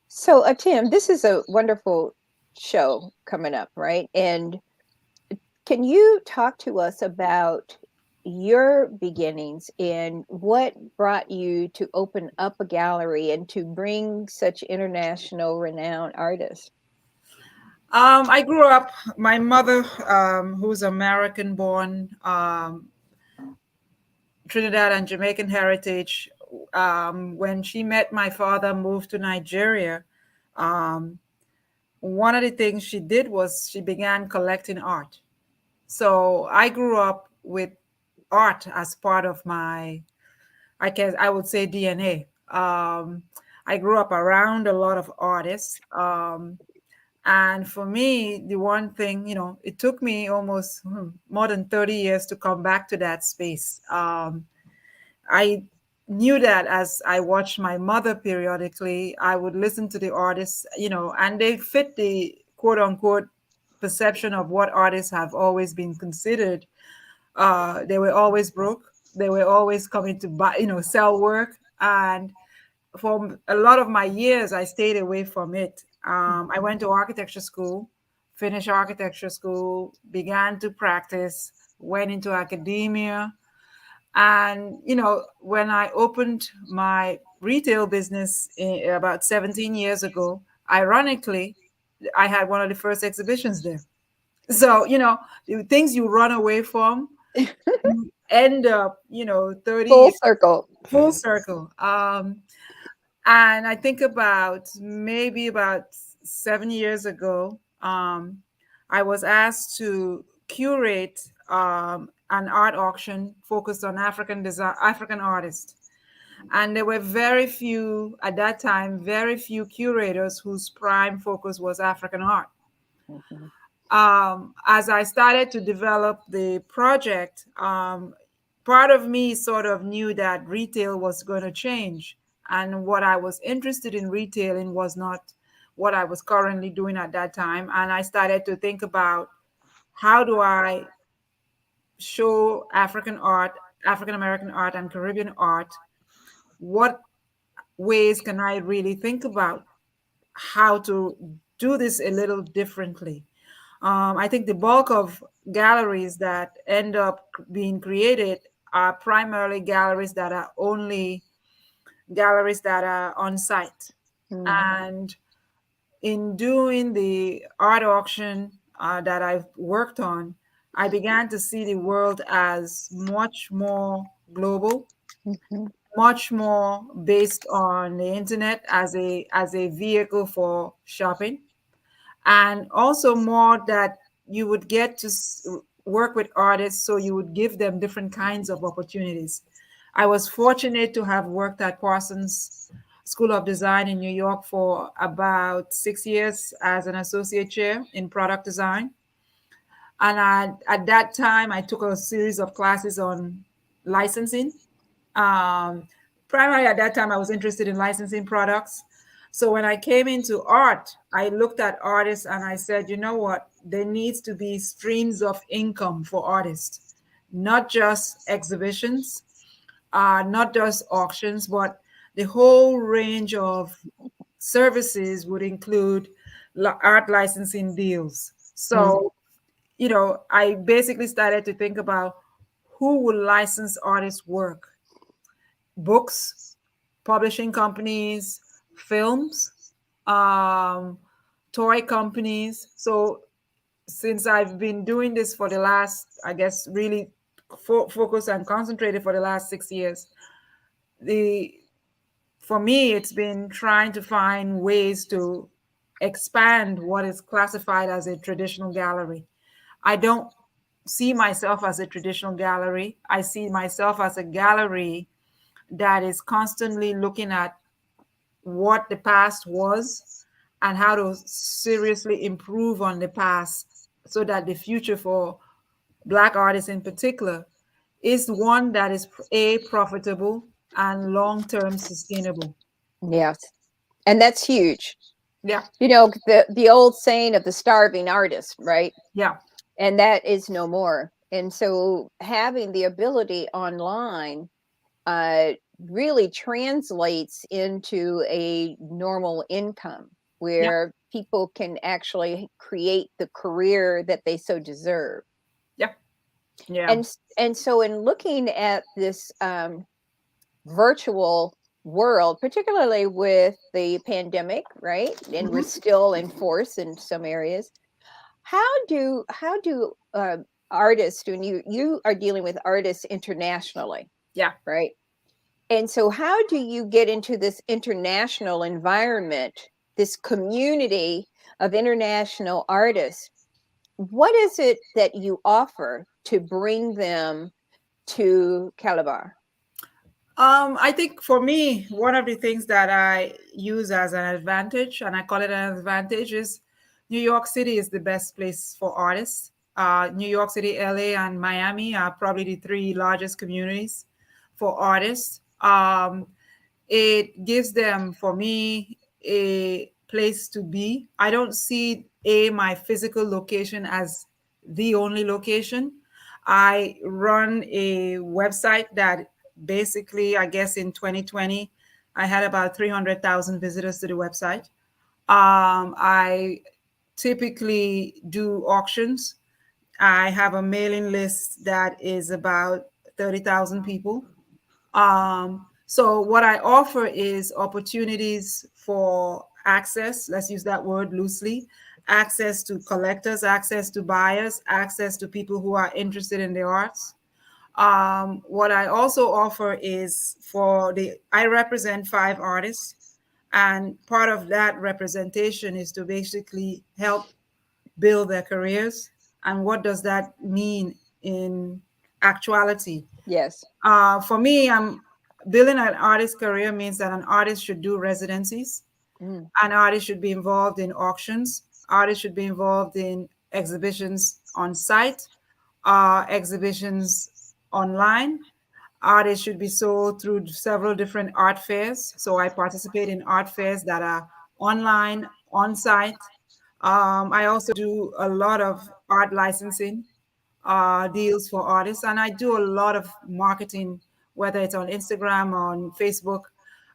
So, Tim, this is a wonderful show coming up, right? And can you talk to us about your beginnings and what brought you to open up a gallery and to bring such international renowned artists? I grew up, my mother, who's American born, Trinidad and Jamaican heritage, when she met my father, moved to Nigeria. Um, One of the things she did was she began collecting art. So I grew up with art as part of my, I guess I would say, DNA. I grew up around a lot of artists. And for me, the one thing, it took me almost more than 30 years to come back to that space. I knew that as I watched my mother periodically, I would listen to the artists, and they fit the quote unquote perception of what artists have always been considered. They were always broke. They were always coming to buy, sell work. And for a lot of my years, I stayed away from it. I went to architecture school, finished architecture school, began to practice, went into academia, and, when I opened my retail business about 17 years ago, ironically, I had one of the first exhibitions there. So, the things you run away from, you end up, 30 Full years circle. full circle. And I think about maybe about 7 years ago, I was asked to curate an art auction focused on African artists. And there were very few, at that time, very few curators whose prime focus was African art. Mhm, As I started to develop the project, part of me sort of knew that retail was going to change. And what I was interested in retailing was not what I was currently doing at that time. And I started to think about how do I show African art, African American art, and Caribbean art? What ways can I really think about how to do this a little differently? I think the bulk of galleries that end up being created are primarily galleries that are on site. mhm, And in doing the art auction that I've worked on, I began to see the world as much more global, mhm, much more based on the internet as a vehicle for shopping, and also more that you would get to work with artists, so you would give them different kinds of opportunities. I was fortunate to have worked at Parsons School of Design in New York for about 6 years as an associate chair in product design. And at that time, I took a series of classes on licensing. Um, Primarily at that time, I was interested in licensing products. So when I came into art, I looked at artists and I said, you know what? There needs to be streams of income for artists, not just exhibitions, not just auctions, but the whole range of services would include art licensing deals. mhm, So, I basically started to think about who would license artists' work: books, publishing companies, films, um, toy companies. So since I've been doing this for the last, I guess, really focused and concentrated for the last 6 years, the for me, it's been trying to find ways to expand what is classified as a traditional gallery. I don't see myself as a traditional gallery. I see myself as a gallery that is constantly looking at what the past was and how to seriously improve on the past so that the future for Black artists in particular is one that is a profitable and long-term sustainable. Yes. And that's huge. Yeah, You know, the old saying of the starving artist, right? yeah, And that is no more. And so having the ability online uh, really translates into a normal income yeah, where people can actually create the career that they so deserve. yeah, yeah. And so in looking at this virtual world, particularly with the pandemic, right? And we're Mhm. still in force in some areas. How do artists, when you are dealing with artists internationally, Yeah. right? And so how do you get into this international environment, this community of international artists? What is it that you offer to bring them to Calabar? I think for me, one of the things that I use as an advantage, and I call it an advantage, is New York City is the best place for artists. New York City, LA, and Miami are probably the three largest communities for artists. It gives them, for me, a place to be. I don't see my physical location as the only location. I run a website that basically, I guess in 2020, I had about 300,000 visitors to the website. I typically do auctions. I have a mailing list that is about 30,000 people. So what I offer is opportunities for access, let's use that word loosely, access to collectors, access to buyers, access to people who are interested in the arts. What I also offer is I represent 5 artists, and part of that representation is to basically help build their careers. And what does that mean in actuality? Yes. For me, I'm building an artist career means that an artist should do residencies, Mm, an artist should be involved in auctions, artists should be involved in exhibitions on site, exhibitions online. Artists should be sold through several different art fairs. So I participate in art fairs that are online, on site. I also do a lot of art licensing deals for artists, and I do a lot of marketing, whether it's on Instagram or on Facebook,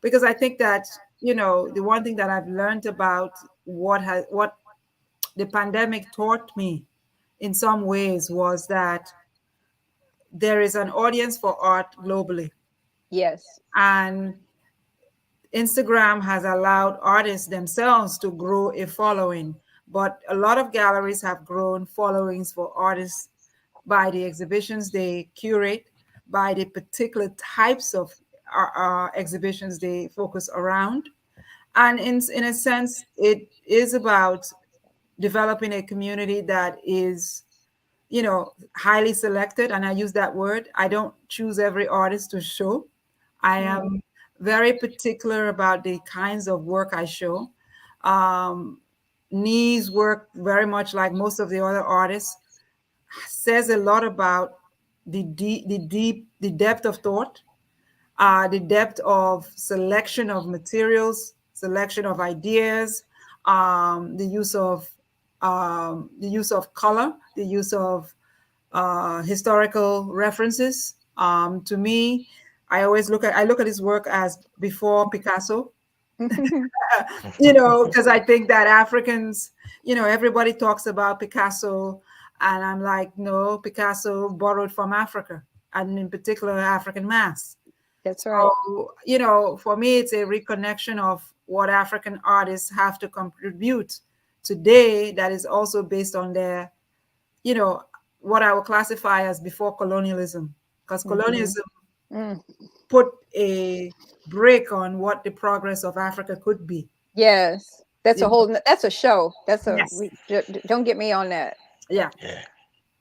because I think that the one thing that I've learned about what the pandemic taught me in some ways was that there is an audience for art globally, yes. and Instagram has allowed artists themselves to grow a following, but a lot of galleries have grown followings for artists by the exhibitions they curate, by the particular types of exhibitions they focus around. And in a sense, it is about developing a community that is, highly selected. And I use that word. I don't choose every artist to show. I Mm, am very particular about the kinds of work I show. Um, Nee's work, very much like most of the other artists, says a lot about the depth of thought, the depth of selection of materials, selection of ideas, the use of color, the use of historical references. To me, I look at his work as before Picasso, because I think that Africans, everybody talks about Picasso, and I'm like, no, Picasso borrowed from Africa, and in particular, African mass. that's right. So, for me, it's a reconnection of what African artists have to contribute today that is also based on their, you know, what I would classify as before colonialism. Because Hmm. colonialism Mm, put a break on what the progress of Africa could be. Yes. That's You a know? whole, that's a show. That's a, Yes. don't get me on that. Yeah. Yeah.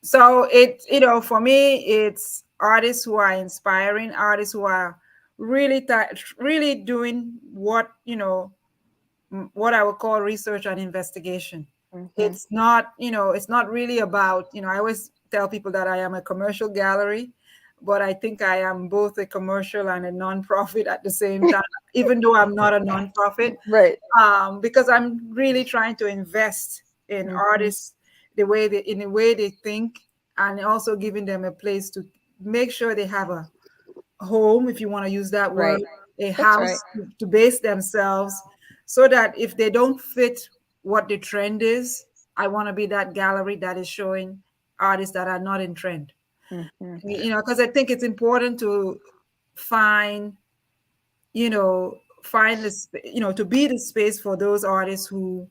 So it, for me, it's artists who are inspiring, artists who are really really doing what, what I would call research and investigation. Hmm. It's not, it's not really about, I always tell people that I am a commercial gallery, but I think I am both a commercial and a nonprofit at the same time, even though I'm not a nonprofit, Right. because I'm really trying to invest in Hmm. artists in the way they think, and also giving them a place to make sure they have a home, if you want to use that word, Right. a That's right. house to base themselves, so that if they don't fit what the trend is, I want to be that gallery that is showing artists that are not in trend. Hmm. Because I think it's important to find, find this, to be the space for those artists who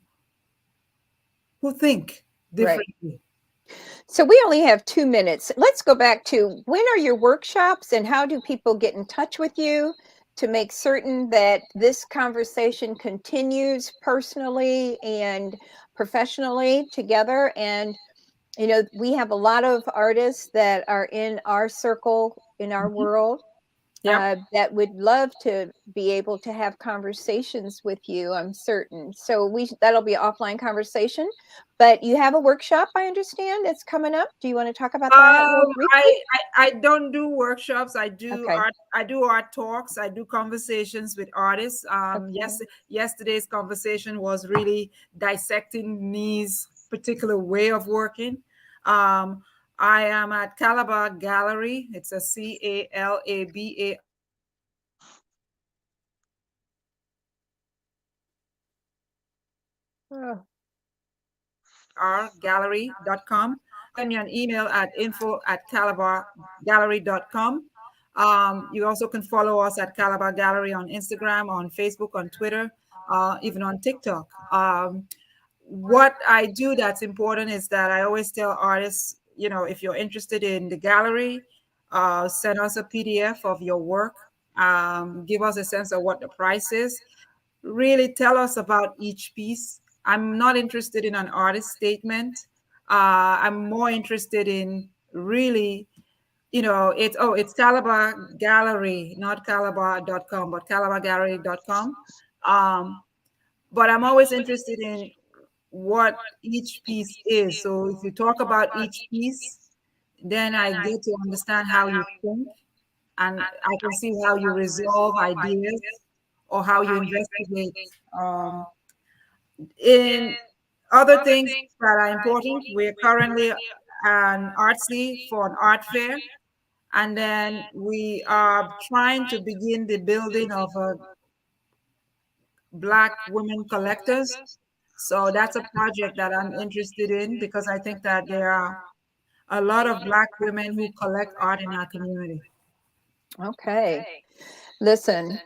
think Right. differently. So we only have 2 minutes. Let's go back to, when are your workshops and how do people get in touch with you to make certain that this conversation continues personally and professionally together? And, we have a lot of artists that are in our circle, in our Mhm. world, Yep. that would love to be able to have conversations with you, I'm certain. So that'll be an offline conversation. But you have a workshop, I understand, that's coming up. Do you want to talk about that real briefly? I don't do workshops. Okay. I do art talks. I do conversations with artists. Okay. Yesterday's conversation was really dissecting Nee's particular way of working. Um, I am at Calabar Gallery. It's a Calaba Oh, gallery.com. Send me an email at info@calabargallery.com. You also can follow us at Calabar Gallery on Instagram, on Facebook, on Twitter, even on TikTok. What I do that's important is that I always tell artists, if you're interested in the gallery, send us a PDF of your work. Give us a sense of what the price is. Really tell us about each piece. I'm not interested in an artist statement. I'm more interested in really, it's Calabar Gallery, not calabar.com, but calabargallery.com. Um, but I'm always interested in what each piece is. So if you talk about each piece, then I get to understand how you think, and I can see how you resolve ideas or how you investigate. Um, in other things that are important, we're currently an artsy for an art fair, and then we are trying to begin the building of a Black women collectors. So that's a project that I'm interested in, because I think that there are a lot of Black women who collect art in our community. okay. Listen,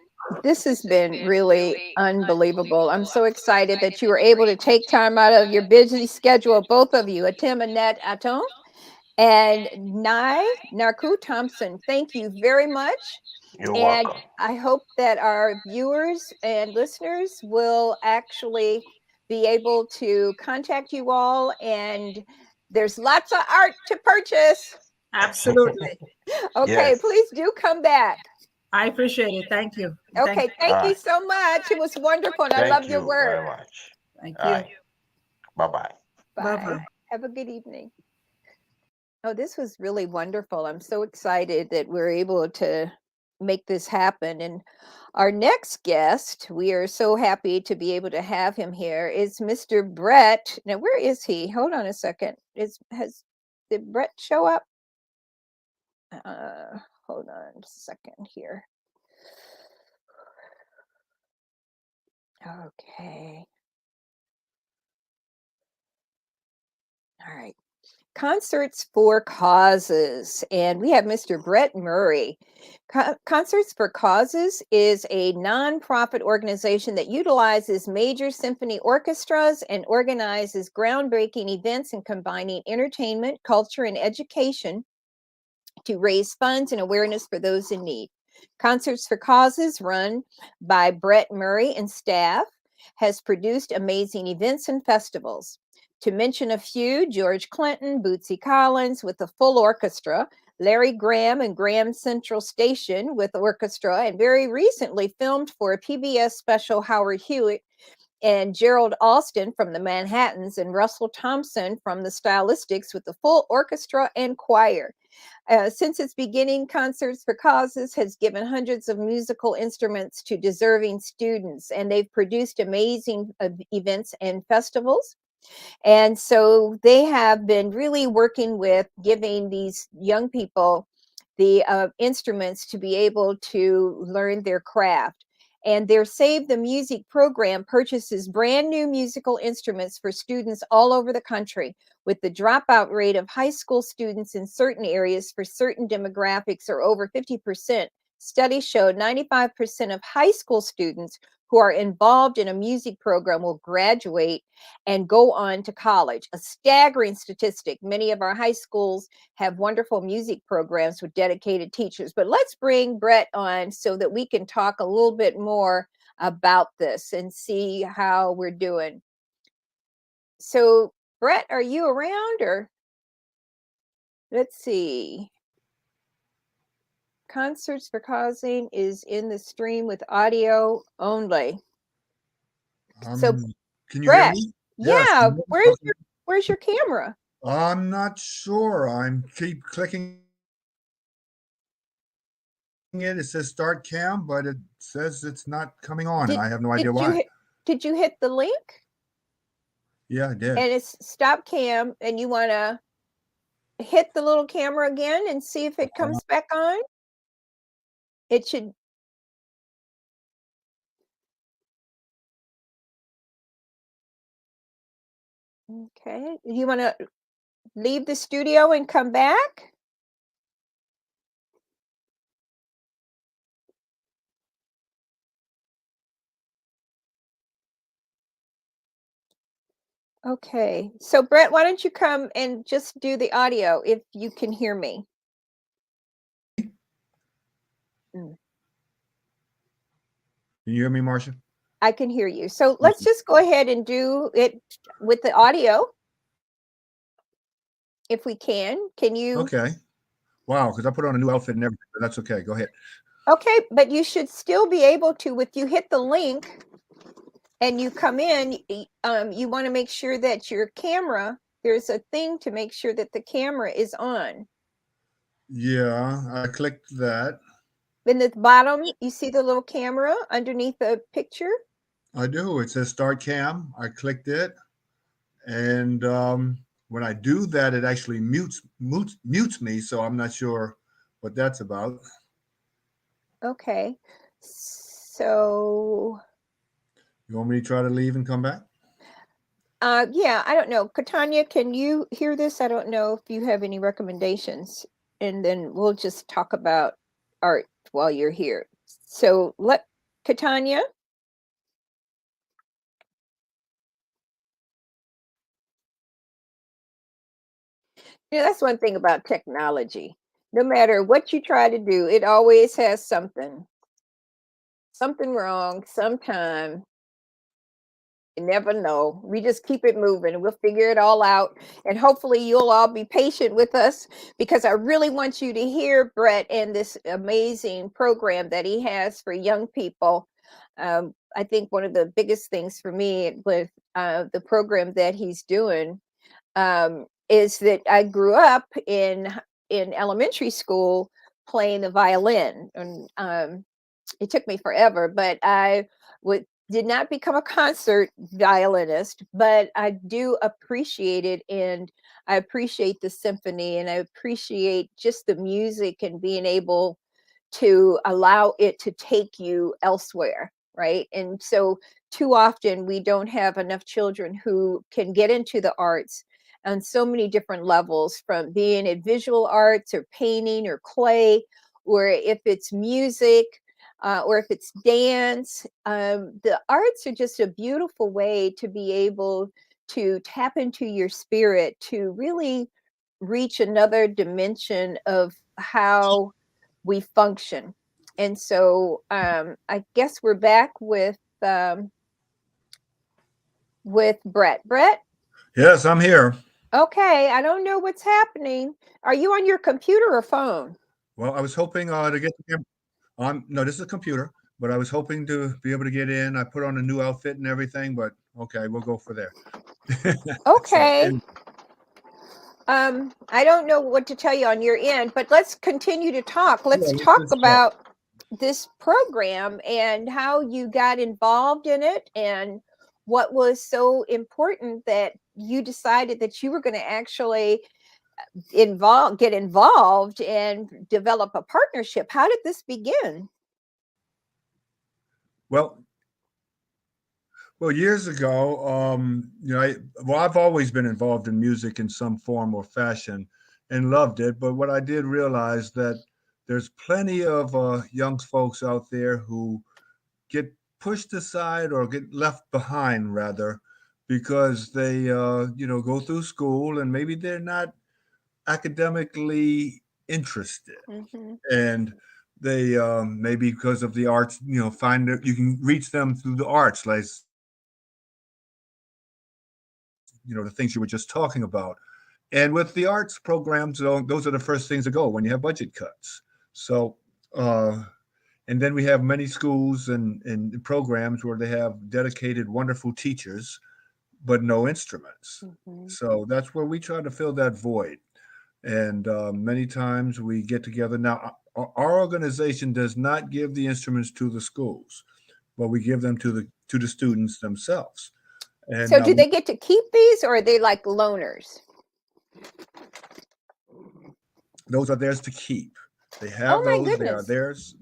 this has been really unbelievable. I'm so excited that you were able to take time out of your busy schedule, both of you, Atim Annette Aton and Nai Narku Thompson. Thank you very much. You're And welcome. I hope that our viewers and listeners will actually be able to contact you all. And there's lots of art to purchase. Absolutely. Okay, Yes. please do come back. I appreciate it. Thank you. Thank Okay, you. thank All you right. so much. It was wonderful, and I Thank love your you very work. much. Thank All you. right. Bye bye. Bye Bye. bye. Have a good evening. Oh, this was really wonderful. I'm so excited that we're able to make this happen. And our next guest, we are so happy to be able to have him here, is Mr. Brett. Now, where is he? Hold on a second. Did Brett show up? Uh, Hold on a second here. Okay. All right. Concerts for Causes. And we have Mr. Brett Murray. Concerts for Causes is a nonprofit organization that utilizes major symphony orchestras and organizes groundbreaking events in combining entertainment, culture, and education to raise funds and awareness for those in need. Concerts for Causes, run by Brett Murray and staff, has produced amazing events and festivals. To mention a few, George Clinton, Bootsy Collins with a full orchestra, Larry Graham and Graham Central Station with orchestra, and very recently filmed for a PBS special Howard Hewitt, and Gerald Alston from the Manhattans, and Russell Thompson from the Stylistics with the full orchestra and choir. Since its beginning, Concerts for Causes has given hundreds of musical instruments to deserving students, and they've produced amazing events and festivals. And so they have been really working with giving these young people the instruments to be able to learn their craft. And their Save the Music program purchases brand new musical instruments for students all over the country, with the dropout rate of high school students in certain areas for certain demographics are over 50%. Studies show 95% of high school students who are involved in a music program will graduate and go on to college. A staggering statistic. Many of our high schools have wonderful music programs with dedicated teachers. But let's bring Brett on so that we can talk a little bit more about this and see how we're doing. So, Brett, are you around, or let's see. Concerts for Causing is in the stream with audio only. So, can you Brett, hear me? yeah, Yes. where's your camera? I'm not sure. I'm keep clicking it. It says start cam, but it says it's not coming on, and I have no idea why. Did you hit the link? Yeah, I did. And it's stop cam, and you want to hit the little camera again and see if it comes back on. It should. Okay. You want to leave the studio and come back? Okay. So, Brett, why don't you come and just do the audio if you can hear me? Can you hear me, Marsha? I can hear you. So let's just go ahead and do it with the audio. If we can you? Okay. Wow, because I put on a new outfit and everything, but that's okay. Go ahead. Okay, but you should still be able to, if you hit the link and you come in, you want to make sure that your camera, there's a thing to make sure that the camera is on. Yeah, I clicked that. In the bottom, you see the little camera underneath the picture? I do. It says start cam. I clicked it. And when I do that, it actually mutes me. So I'm not sure what that's about. Okay. So you want me to try to leave and come back? Yeah, I don't know. Katanya, can you hear this? I don't know if you have any recommendations. And then we'll just talk about art while you're here. So Katanya. Yeah, that's one thing about technology. No matter what you try to do, it always has something wrong sometime. You never know. We just keep it moving and we'll figure it all out. And hopefully you'll all be patient with us, because I really want you to hear Brett and this amazing program that he has for young people. I think one of the biggest things for me with the program that he's doing is that I grew up in elementary school playing the violin, and it took me forever, but I did not become a concert violinist, but I do appreciate it, and I appreciate the symphony, and I appreciate just the music and being able to allow it to take you elsewhere, right? And so too often we don't have enough children who can get into the arts on so many different levels, from being in visual arts or painting or clay, or if it's music, or if it's dance. The arts are just a beautiful way to be able to tap into your spirit, to really reach another dimension of how we function. And so I guess we're back with Brett. Brett? Yes, I'm here. Okay, I don't know what's happening. Are you on your computer or phone? Well, I was hoping to get on. No, this is a computer, but I was hoping to be able to get in. I put on a new outfit and everything, but okay, we'll go for there. So, Okay. I don't know what to tell you on your end, but let's continue to talk. Let's let's talk just talk. about this program and how you got involved in it and what was so important that you decided that you were going to actually get involved and develop a partnership. How did this begin? Well, years ago, I've always been involved in music in some form or fashion and loved it. But what I did realize that there's plenty of young folks out there who get pushed aside or get left behind, rather, because they, go through school and maybe they're not academically interested. Mm-hmm. And they maybe because of the arts, find that you can reach them through the arts, like the things you were just talking about. And with the arts programs, those are the first things to go when you have budget cuts. So, and then we have many schools and programs where they have dedicated, wonderful teachers, but no instruments. Mm-hmm. So that's where we try to fill that void. And many times we get together. Now, our organization does not give the instruments to the schools, but we give them to the students themselves. And So do they get to keep these, or are they like loaners? those are theirs to keep. They have Oh my those. They are goodness. theirs.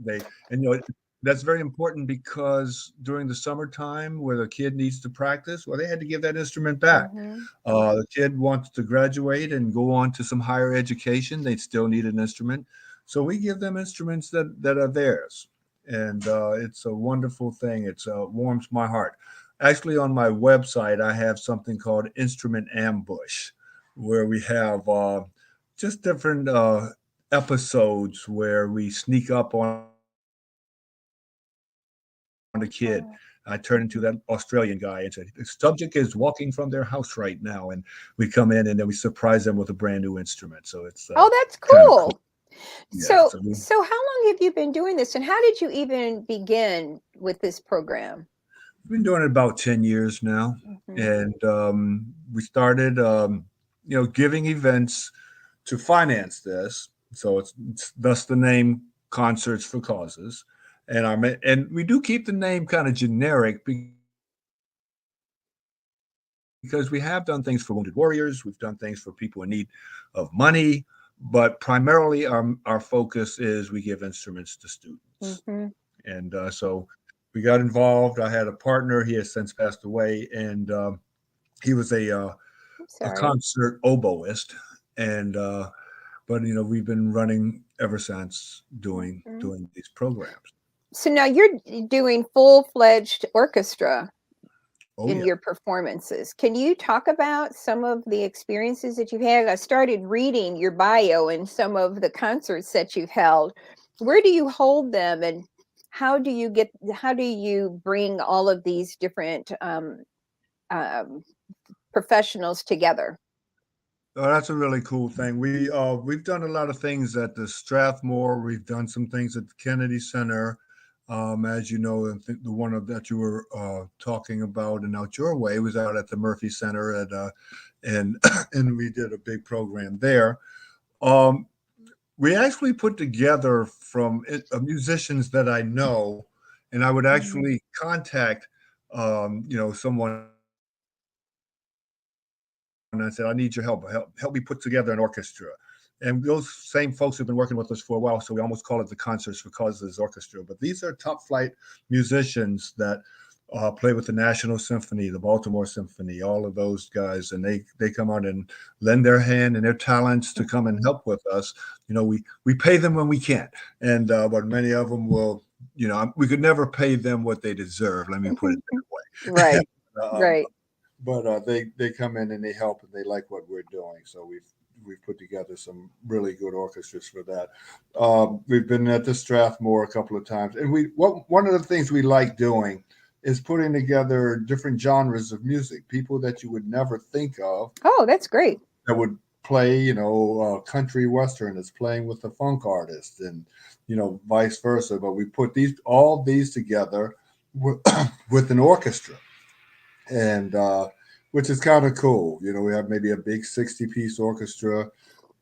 And that's very important because during the summertime where the kid needs to practice, well, they had to give that instrument back. Mm-hmm. The kid wants to graduate and go on to some higher education. They still need an instrument. So we give them instruments that are theirs. And it's a wonderful thing. It warms my heart. Actually, on my website, I have something called Instrument Ambush, where we have just different episodes where we sneak up on a kid. I turn into that Australian guy and say, the subject is walking from their house right now. And we come in and then we surprise them with a brand new instrument. So it's Oh, that's kind of cool. cool. Yeah. So how long have you been doing this, and how did you even begin with this program? We've been doing it about 10 years now. Mm-hmm. And we started, giving events to finance this. So it's thus the name Concerts for Causes. And we do keep the name kind of generic because we have done things for wounded warriors. We've done things for people in need of money, but primarily our focus is we give instruments to students. Mm-hmm. And so we got involved. I had a partner. He has since passed away, and he was a concert oboist. And but we've been running ever since doing these programs. So now you're doing full-fledged orchestra in yeah. your performances. Can you talk about some of the experiences that you've had? I started reading your bio and some of the concerts that you've held. Where do you hold them, and how do you bring all of these different professionals together? Oh, that's a really cool thing. We've done a lot of things at the Strathmore. We've done some things at the Kennedy Center. As you know, the one that you were talking about and out your way was out at the Murphy Center, and and we did a big program there. We actually put together from musicians that I know, and I would actually contact, someone. And I said, I need your help me put together an orchestra. And those same folks have been working with us for a while, so we almost call it the Concerts for Causes Orchestra. But these are top flight musicians that play with the National Symphony, the Baltimore Symphony, all of those guys, and they come out and lend their hand and their talents to come and help with us. We pay them when we can, and but many of them will. We could never pay them what they deserve. Let me put it that way. Right, right. But they come in and they help and they like what we're doing. So we've put together some really good orchestras for that. We've been at the Strathmore a couple of times, and one of the things we like doing is putting together different genres of music. People that you would never think of. Oh, that's great. That would play, country western is playing with a funk artist, and vice versa. But we put all these together with an orchestra, and which is kind of cool. We have maybe a big 60-piece orchestra.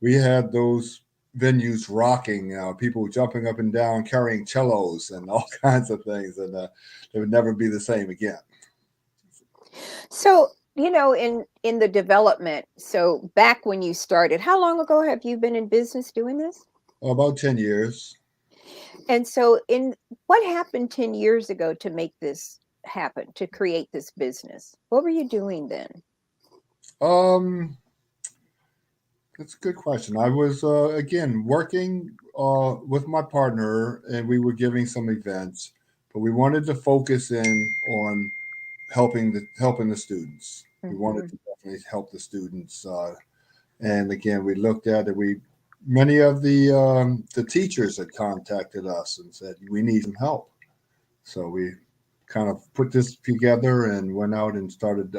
We had those venues rocking, people jumping up and down, carrying cellos and all kinds of things, and they would never be the same again. So, in the development, so back when you started, how long ago have you been in business doing this? About 10 years. And so what happened 10 years ago to make this happen, to create this business? What were you doing then? That's a good question. I was again working with my partner, and we were giving some events, but we wanted to focus in on helping the students. We wanted to definitely help the students, and again, we looked at it. Many of the teachers had contacted us and said we need some help, so we kind of put this together and went out and started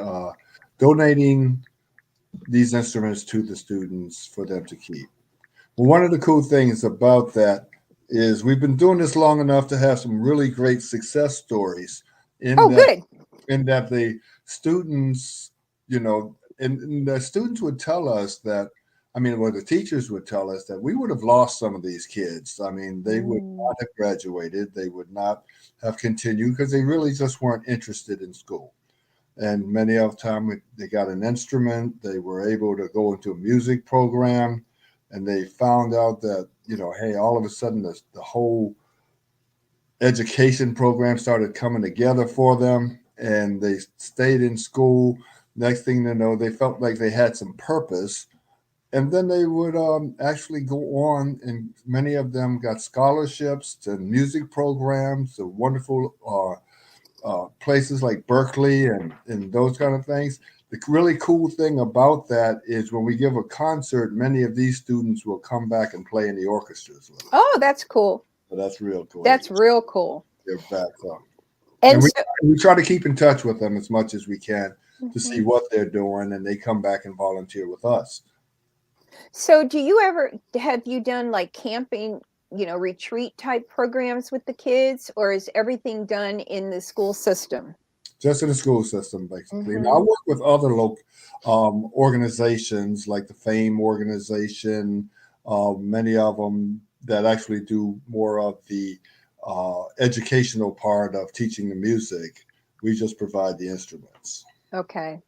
donating these instruments to the students for them to keep. Well, one of the cool things about that is we've been doing this long enough to have some really great success stories Good. In that the students, and the students would tell us that, the teachers would tell us that we would have lost some of these kids. They would not have graduated. They would not have continued because they really just weren't interested in school. And many of the time they got an instrument, they were able to go into a music program, and they found out that, hey, all of a sudden the whole education program started coming together for them, and they stayed in school. Next thing they know, they felt like they had some purpose. And then they would actually go on, and many of them got scholarships to music programs, to wonderful places like Berkeley and those kind of things. The really cool thing about that is when we give a concert, many of these students will come back and play in the orchestras with us. Oh, that's cool. So that's real cool. That's real cool. They're back up. And we try to keep in touch with them as much as we can to see what they're doing, and they come back and volunteer with us. So have you done like camping, retreat type programs with the kids, or is everything done in the school system? Just in the school system, basically. Now, I work with other local organizations like the FAME organization, many of them that actually do more of the educational part of teaching the music. We just provide the instruments. Okay.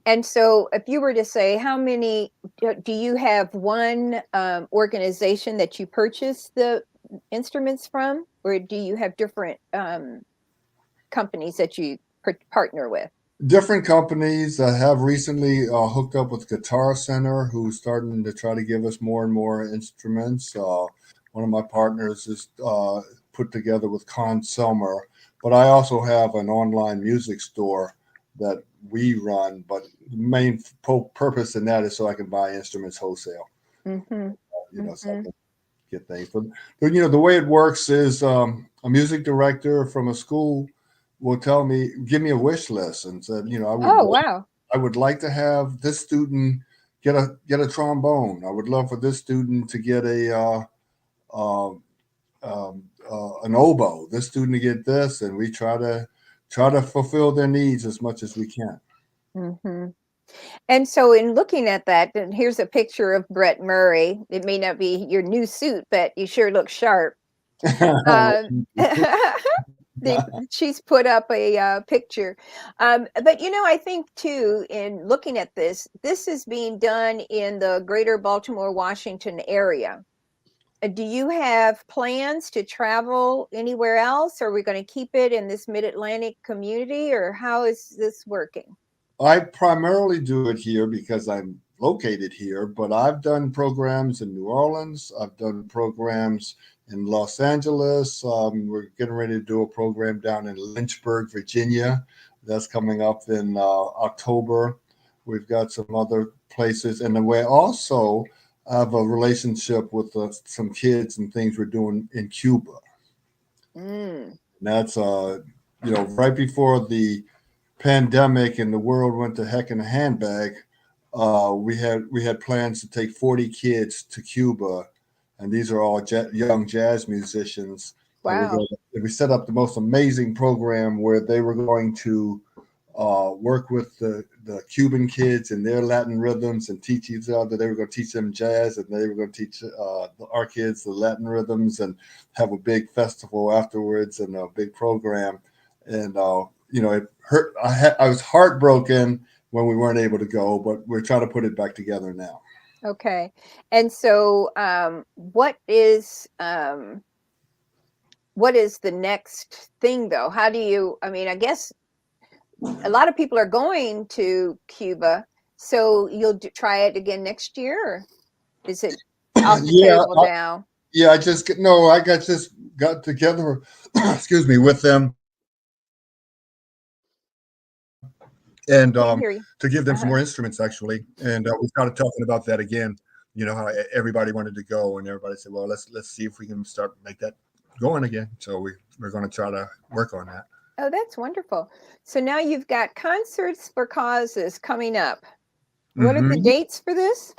And so if you were to say, how many, do you have one organization that you purchase the instruments from, or do you have different companies that you partner with? Different companies. I have recently hooked up with Guitar Center, who's starting to try to give us more and more instruments. One of my partners is put together with Con Selmer, but I also have an online music store that we run, but the main purpose in that is so I can buy instruments wholesale. So I can get things. But the way it works is a music director from a school will give me a wish list and said, I would like to have this student get a trombone. I would love for this student to get an oboe. This student to get this, and we try to fulfill their needs as much as we can. And so in looking at that, and here's a picture of Brett Murray. It may not be your new suit, but you sure look sharp. She's put up a picture. But, I think, too, in looking at this is being done in the greater Baltimore, Washington area. Do you have plans to travel anywhere else? Are we going to keep it in this mid-Atlantic community, or how is this working? I primarily do it here because I'm located here, but I've done programs in New Orleans. I've done programs in Los Angeles. We're getting ready to do a program down in Lynchburg, Virginia. That's coming up in October. We've got some other places. And then we also have a relationship with some kids and things we're doing in Cuba. Mm. And that's right before the pandemic and the world went to heck in a handbag. We had plans to take 40 kids to Cuba, and these are all young jazz musicians. And Wow. we set up the most amazing program where they were going to work with the Cuban kids and their Latin rhythms and teach each other. They were going to teach them jazz, and they were going to teach our kids the Latin rhythms, and have a big festival afterwards and a big program. And it hurt. I was heartbroken when we weren't able to go, but we're trying to put it back together now. Okay. And so, what is the next thing though? How do you, I mean, I guess a lot of people are going to Cuba, so you'll try it again next year, or is it off the Yeah, table now? I just got together, excuse me, with them, and Can't hear you. to give them some Uh-huh. more instruments actually. And we started talking about that again. You know how everybody wanted to go, and everybody said, "Well, let's see if we can make that going again." So we're going to try to work on that. Oh, that's wonderful. So now you've got Concerts for Causes coming up. What are the Mm-hmm. dates for this?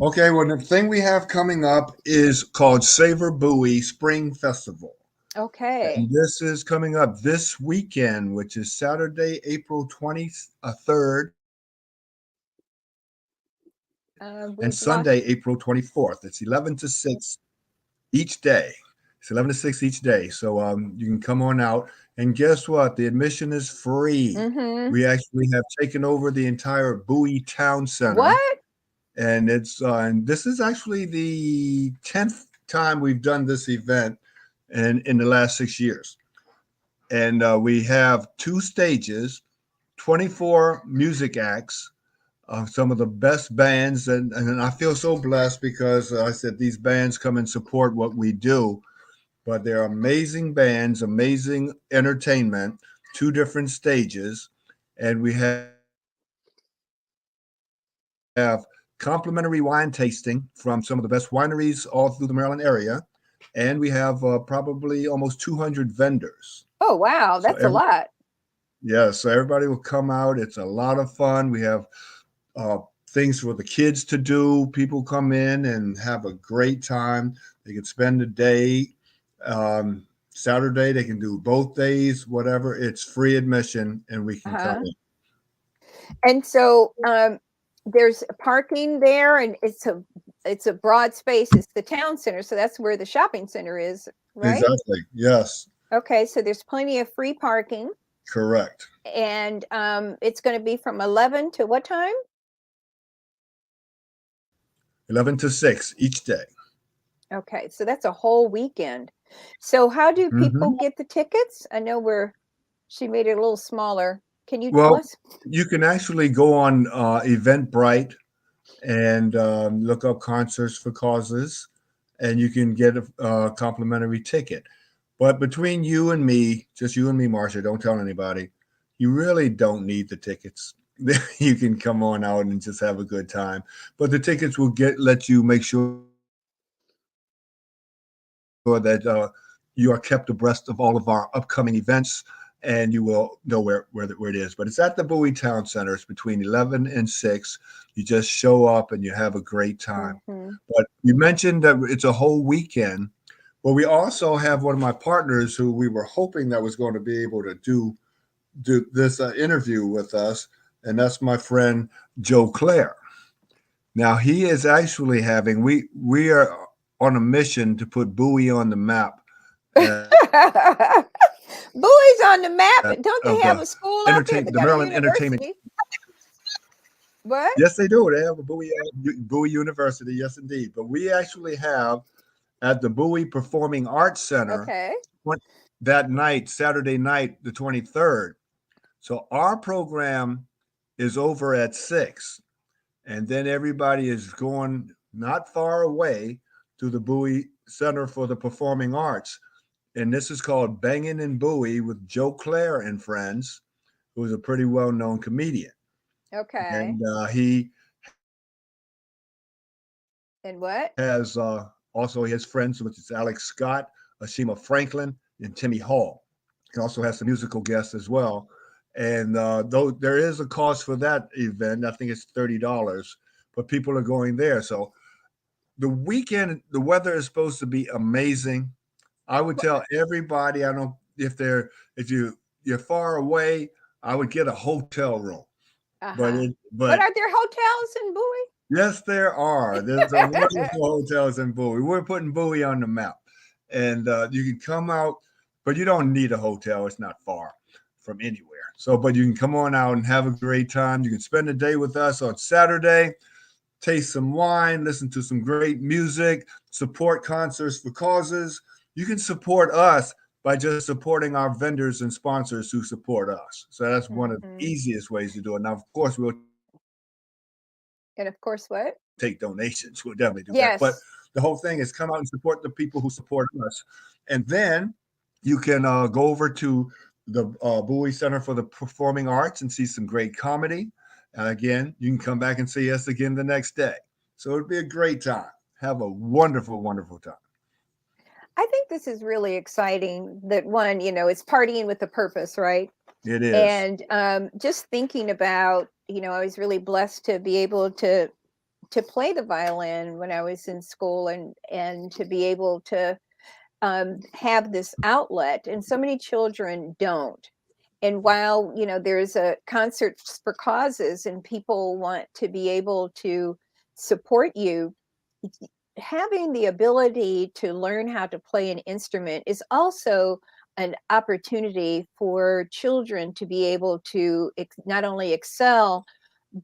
Okay, well, the thing we have coming up is called Savor Bowie Spring Festival. Okay. And this is coming up this weekend, which is Saturday, April 23rd, and We've lost. Sunday, April 24th. It's 11 to 6 each day. It's 11 to 6 each day. So you can come on out. And guess what? The admission is free. Mm-hmm. We actually have taken over the entire Bowie Town Center. What? And and this is actually the 10th time we've done this event in the last 6 years. And we have 2 stages, 24 music acts, some of the best bands. And I feel so blessed because I said these bands come and support what we do. But they're amazing bands, amazing entertainment, 2 different stages. And we have complimentary wine tasting from some of the best wineries all through the Maryland area. And we have probably almost 200 vendors. Oh, wow. That's a lot. Yeah, so everybody will come out. It's a lot of fun. We have things for the kids to do. People come in and have a great time. They can spend the day. Saturday, they can do both days, whatever. It's free admission, and we can come in. And so there's parking there, and it's a broad space. It's the town center, so that's where the shopping center is, right? Exactly. Yes. Okay, so there's plenty of free parking. Correct. And it's going to be from 11 to what time? 11 to 6 each day. Okay, so that's a whole weekend. So how do people get the tickets? I know she made it a little smaller. Can you tell us? You can actually go on Eventbrite and look up Concerts for Causes, and you can get a complimentary ticket. But between you and me, just you and me, Marsha, don't tell anybody, you really don't need the tickets. You can come on out and just have a good time. But the tickets will let you make sure that you are kept abreast of all of our upcoming events, and you will know where it is. But it's at the Bowie Town Center. It's between 11 and 6. You just show up and you have a great time. But you mentioned that it's a whole weekend. Well, we also have one of my partners who we were hoping that was going to be able to do this interview with us, and that's my friend Joe Clare. Now he is actually having we are on a mission to put Bowie on the map. Bowie's on the map. Don't they have a school out there? The Maryland Entertainment. What? Yes, they do. They have a Bowie University. Yes, indeed. But we actually have at the Bowie Performing Arts Center that night, Saturday night, the 23rd. So our program is over at 6. And then everybody is going not far away to the Bowie Center for the Performing Arts. And this is called Bangin' in Bowie with Joe Clare and Friends, who's a pretty well-known comedian. Okay. And he And what? Has also his friends, which is Alex Scott, Ashima Franklin, and Timmy Hall. He also has some musical guests as well. And though there is a cost for that event, I think it's $30, but people are going there. So the weekend, the weather is supposed to be amazing. I would tell everybody, I don't if you're far away, I would get a hotel room. But Uh-huh. But but are there hotels in Bowie? yes, there are. There's a wonderful hotels in Bowie. We're putting Bowie on the map, and you can come out, but you don't need a hotel. It's not far from anywhere. So, but you can come on out and have a great time. You can spend the day with us on Saturday, taste some wine, listen to some great music, support concerts for causes. You can support us by just supporting our vendors and sponsors who support us. So that's one of the Mhm. easiest ways to do it. Now, of course, we'll And of course, what? take donations. We'll definitely do that. But Yes. the whole thing is come out and support the people who support us. And then you can go over to the Bowie Center for the Performing Arts and see some great comedy. And again, you can come back and see us again the next day. So it'd be a great time. Have a wonderful, wonderful time. I think this is really exciting that one, it's partying with a purpose, right? It is. And just thinking about, I was really blessed to be able to play the violin when I was in school and to be able to have this outlet. And so many children don't. And while, there's a concerts for causes and people want to be able to support you, having the ability to learn how to play an instrument is also an opportunity for children to be able to not only excel,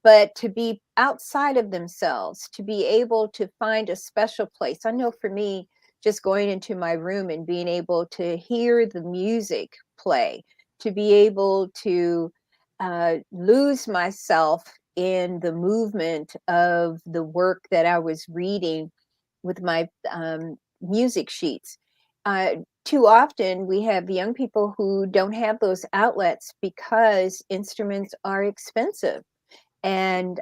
but to be outside of themselves, to be able to find a special place. I know for me, just going into my room and being able to hear the music play, to be able to lose myself in the movement of the work that I was reading with my music sheets. Too often, we have young people who don't have those outlets because instruments are expensive. And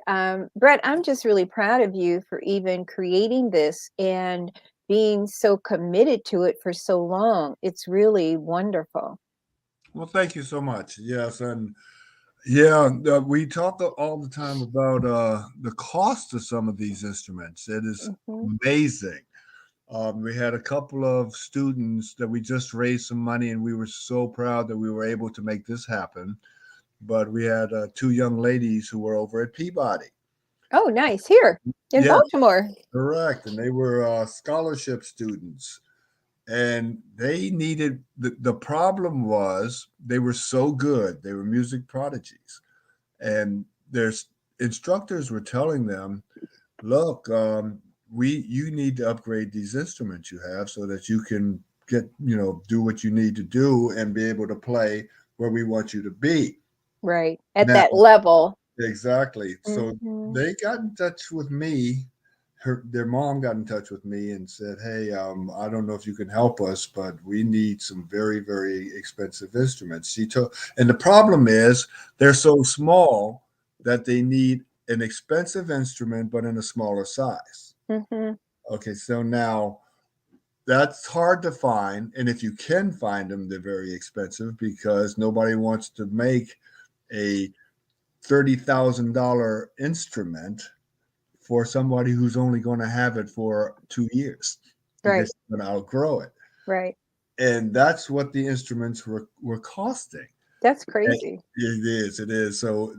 Brett, I'm just really proud of you for even creating this and being so committed to it for so long. It's really wonderful. Well, thank you so much. Yes. And yeah, we talk all the time about the cost of some of these instruments. It is Hmm. amazing. We had a couple of students that we just raised some money, and we were so proud that we were able to make this happen. But we had two young ladies who were over at Peabody. Oh, nice. Here in Yeah, Baltimore. correct. And they were scholarship students. And they needed the problem was they were so good. They were music prodigies. And their instructors were telling them, look, you need to upgrade these instruments you have so that you can do what you need to do and be able to play where we want you to be. Right. At Now, that level. exactly. So Hmm. they got in touch with me. Their mom got in touch with me and said, "Hey, I don't know if you can help us, but we need some very, very expensive instruments." And the problem is they're so small that they need an expensive instrument, but in a smaller size. Hmm. Okay, so now that's hard to find, and if you can find them, they're very expensive because nobody wants to make a $30,000 instrument for somebody who's only going to have it for 2 years Right. because they're going to outgrow it. Right. And that's what the instruments were costing. That's And crazy. it is. So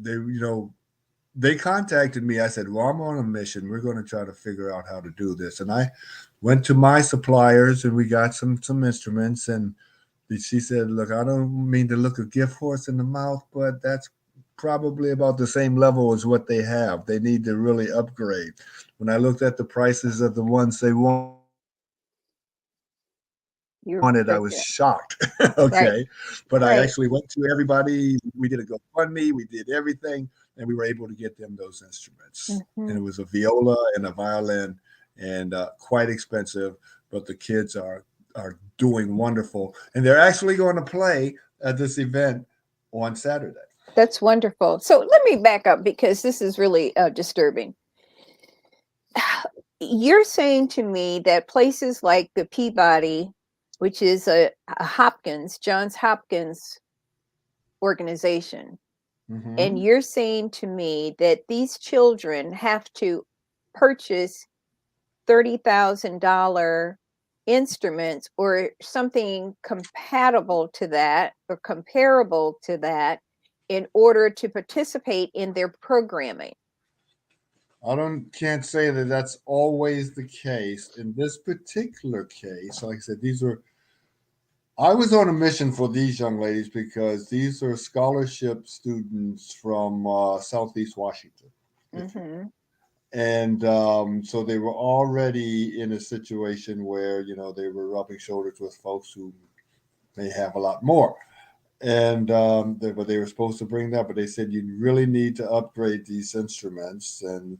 they contacted me. I said, well, I'm on a mission. We're going to try to figure out how to do this. And I went to my suppliers and we got some instruments. And she said, look, I don't mean to look a gift horse in the mouth, but that's probably about the same level as what they have. They need to really upgrade. When I looked at the prices of the ones they wanted, I was Yeah. shocked. Right. Okay. But I Right. actually went to everybody. We did a GoFundMe. We did everything. And we were able to get them those instruments. And Hmm. it was a viola and a violin and quite expensive. But the kids are doing wonderful. And they're actually going to play at this event on Saturday. That's wonderful. So let me back up because this is really disturbing. you're saying to me that places like the Peabody, which is a Johns Hopkins organization, and you're saying to me that these children have to purchase $30,000 instruments or something compatible to that or comparable to that in order to participate in their programming. Can't say that that's always the case. In this particular case, like I said, I was on a mission for these young ladies because these are scholarship students from Southeast Washington. Mm-hmm. And so they were already in a situation where, they were rubbing shoulders with folks who may have a lot more. And they were supposed to bring that, but they said you really need to upgrade these instruments. And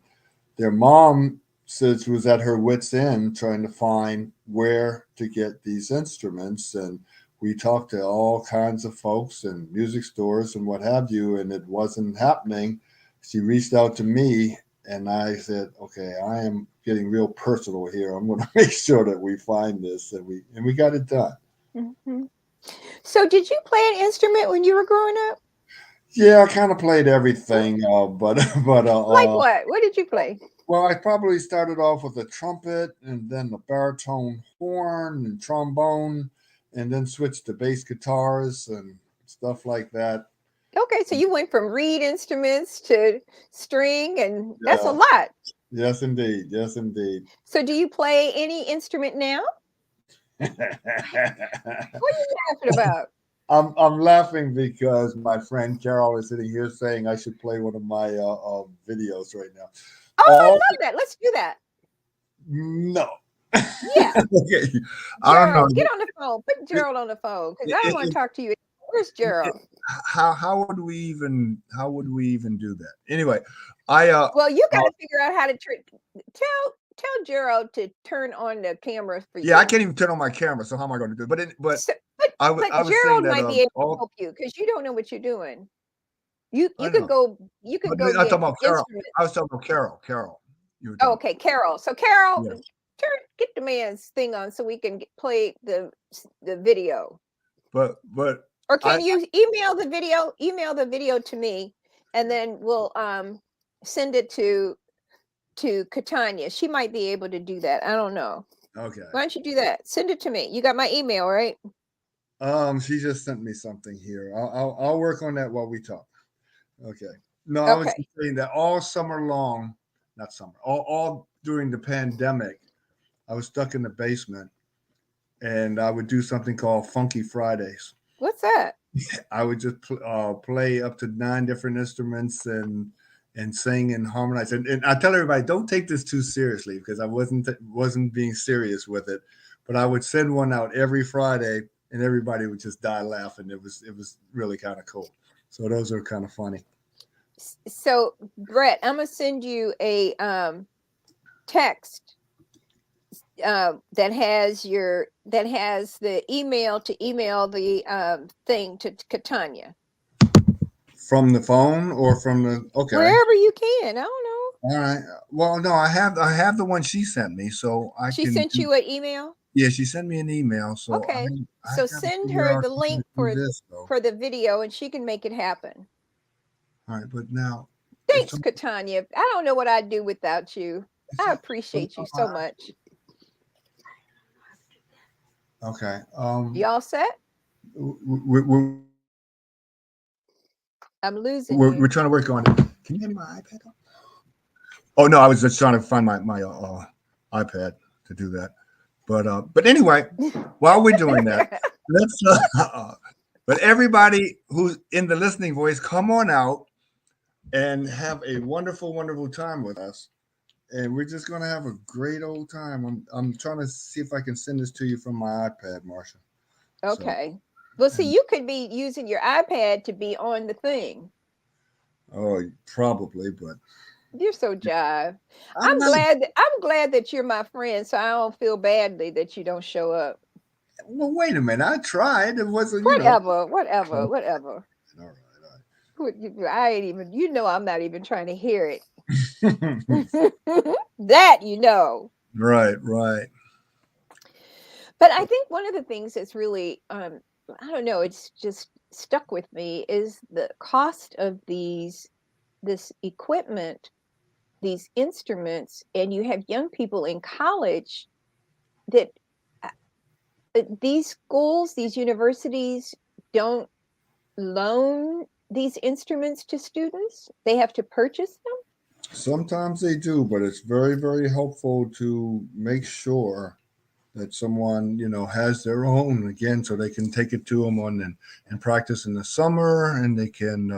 their mom said she was at her wit's end trying to find where to get these instruments. And we talked to all kinds of folks and music stores and what have you, and it wasn't happening. She reached out to me, and I said, okay, I am getting real personal here. I'm going to make sure that we find this, and we got it done. Mm-hmm. So did you play an instrument when you were growing up? Yeah, I kind of played everything, but like what? What did you play? Well, I probably started off with the trumpet and then the baritone horn and trombone, and then switched to bass guitars and stuff like that. Okay, so you went from reed instruments to string, and that's a lot. Yes, indeed. Yes, indeed. So do you play any instrument now? What are you laughing about? I'm laughing because my friend Carol is sitting here saying I should play one of my videos right now. Oh, I love that. Let's do that. No. Yeah. Okay. Gerald, I don't know. Get on the phone. Put Gerald on the phone because I don't want to talk to you. Where's Gerald? How would we even do that? Anyway, well, you got to figure out how to tell Gerald to turn on the camera for you. Yeah, I can't even turn on my camera, so how am I going to do it? But Gerald might be able to help you because you don't know what you're doing. You could go. You could go. I was talking about Carol. I was talking about Carol. Oh, okay, Carol. So Carol, get the man's thing on so we can play the video. But or can you email the video? Email the video to me, and then we'll send it to Catania. She might be able to do that. I don't know. Okay. Why don't you do that? Send it to me. You got my email, right? She just sent me something here. I'll work on that while we talk. Okay. No, okay. I was just saying that all summer long, not summer, all during the pandemic, I was stuck in the basement, and I would do something called Funky Fridays. What's that? I would just play up to 9 different instruments and sing and harmonize. And I tell everybody, don't take this too seriously because I wasn't being serious with it. But I would send one out every Friday, and everybody would just die laughing. It was really kind of cool. So those are kind of funny. So Brett, I'm gonna send you a text that has the email to email the thing to Catania. From the phone or from the wherever you can. I don't know. All right. Well, no, I have the one she sent me, so She sent you an email. Yeah, she sent me an email. So okay, so send her the link for the video, and she can make it happen. All right, but now. Thanks, Catania. I don't know what I'd do without you. I appreciate you so much. Okay. Y'all set? I'm losing. We're trying to work on it. Can you get my iPad on? Oh no, I was just trying to find my iPad to do that. But anyway, while we're doing that, let's. But everybody who's in the listening voice, come on out and have a wonderful, wonderful time with us. And we're just going to have a great old time. I'm trying to see if I can send this to you from my iPad, Marsha. Okay. So, well, see, you could be using your iPad to be on the thing. Oh, probably, but you're so jive. I'm glad that you're my friend, so I don't feel badly that you don't show up. Well, wait a minute. I tried. It wasn't. Whatever. All right. I ain't even. I'm not even trying to hear it. That you know. Right, right. But I think one of the things that's really, I don't know, it's just stuck with me is the cost of this equipment, these instruments, and you have young people in college that uh, these schools, these universities don't loan these instruments to students. They have to purchase them. Sometimes they do, but it's very, very helpful to make sure that someone has their own again, so they can take it to them and practice in the summer, and they can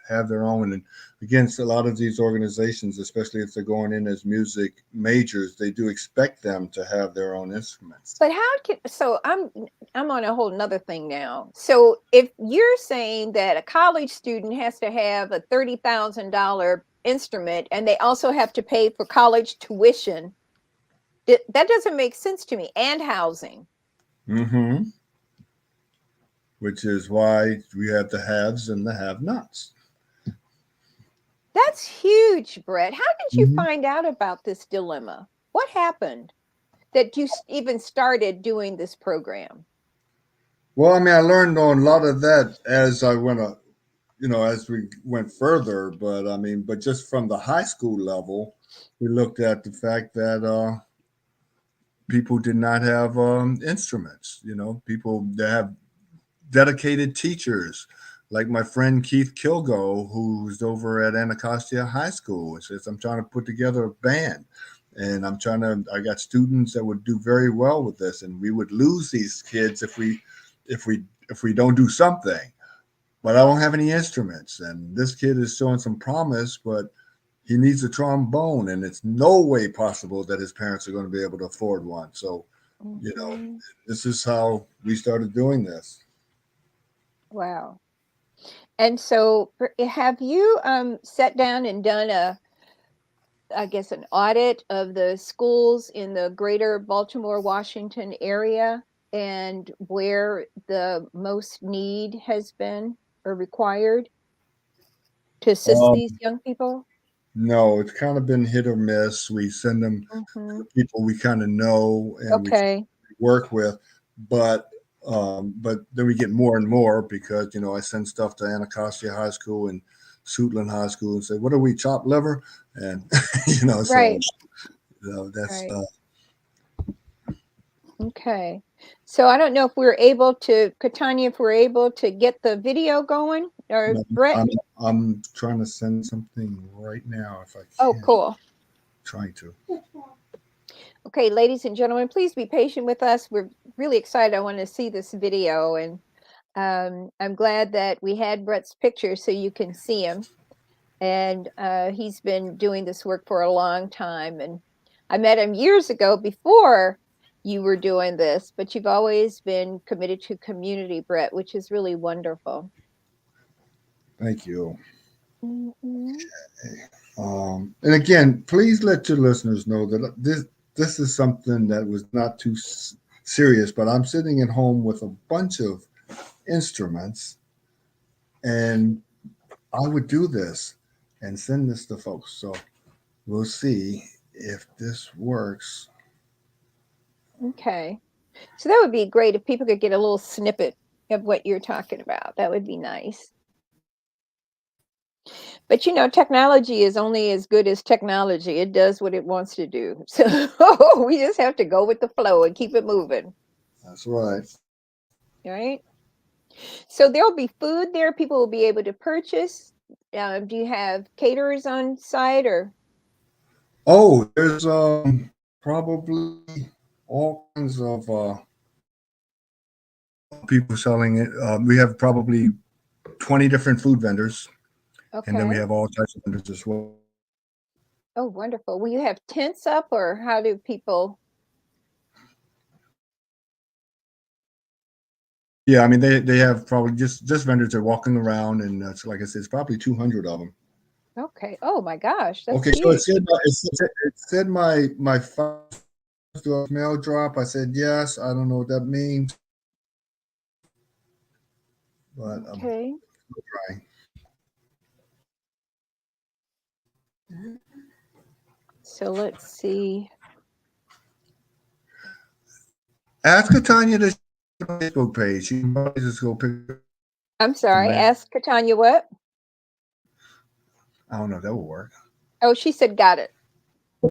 have their own. And again, a lot of these organizations, especially if they're going in as music majors, they do expect them to have their own instruments. But I'm on a whole nother thing now. So if you're saying that a college student has to have a $30,000 instrument and they also have to pay for college tuition, that doesn't make sense to me, and housing. Mm-hmm. Which is why we have the haves and the have-nots. That's huge, Brett. How did you Mhm. find out about this dilemma? What happened that you even started doing this program? Well, I mean, I learned on a lot of that as I went, as we went further. But I mean, but just from the high school level, we looked at the fact that people did not have instruments. People that have dedicated teachers, like my friend Keith Kilgo, who's over at Anacostia High School. It says, I'm trying to put together a band, and I got students that would do very well with this, and we would lose these kids if we don't do something. But I don't have any instruments, and this kid is showing some promise, but he needs a trombone, and it's no way possible that his parents are going to be able to afford one. So, Mhm. this is how we started doing this. Wow. And so have you sat down and done I guess, an audit of the schools in the greater Baltimore, Washington area and where the most need has been or required to assist Um, these young people? no, it's kind of been hit or miss. We send them Hmm. to people we kind of know and we Okay. work with, but then we get more and more because I send stuff to Anacostia High School and Suitland High School and say, "What are we, chopped liver?" And so Right. that's Right. Okay. So I don't know if we're able to, Katanya, if we're able to get the video going, or Brett. I'm trying to send something right now if I Oh, can. cool. Trying to. Okay, ladies and gentlemen, please be patient with us. We're really excited. I want to see this video, and I'm glad that we had Brett's picture so you can see him. And he's been doing this work for a long time. And I met him years ago before you were doing this, but you've always been committed to community, Brett, which is really wonderful. Thank you. Mhm. And again, please let your listeners know that this is something that was not too serious, but I'm sitting at home with a bunch of instruments, and I would do this and send this to folks. So we'll see if this works. Okay. So that would be great if people could get a little snippet of what you're talking about. That would be nice. But technology is only as good as technology. It does what it wants to do. So we just have to go with the flow and keep it moving. That's right. Right? So there'll be food there. People will be able to purchase. Do you have caterers on site or? Oh, there's probably all kinds of people selling it. We have probably 20 different food vendors, and then we Okay. have all types of vendors as well. Oh, wonderful. Will you have tents up or how do people? Yeah, I mean they have probably just vendors that are walking around, and so like I said, it's probably 200 of them. Okay. Oh my gosh, that's Okay, so huge. it said my mail drop. I said yes. I don't know what that means, but I'm Okay. trying. So let's see. Ask Tanya to share the Facebook page. You can probably just go pick up I'm the sorry. link. Ask Katanya what? I don't know if that will work. Oh, she said got it.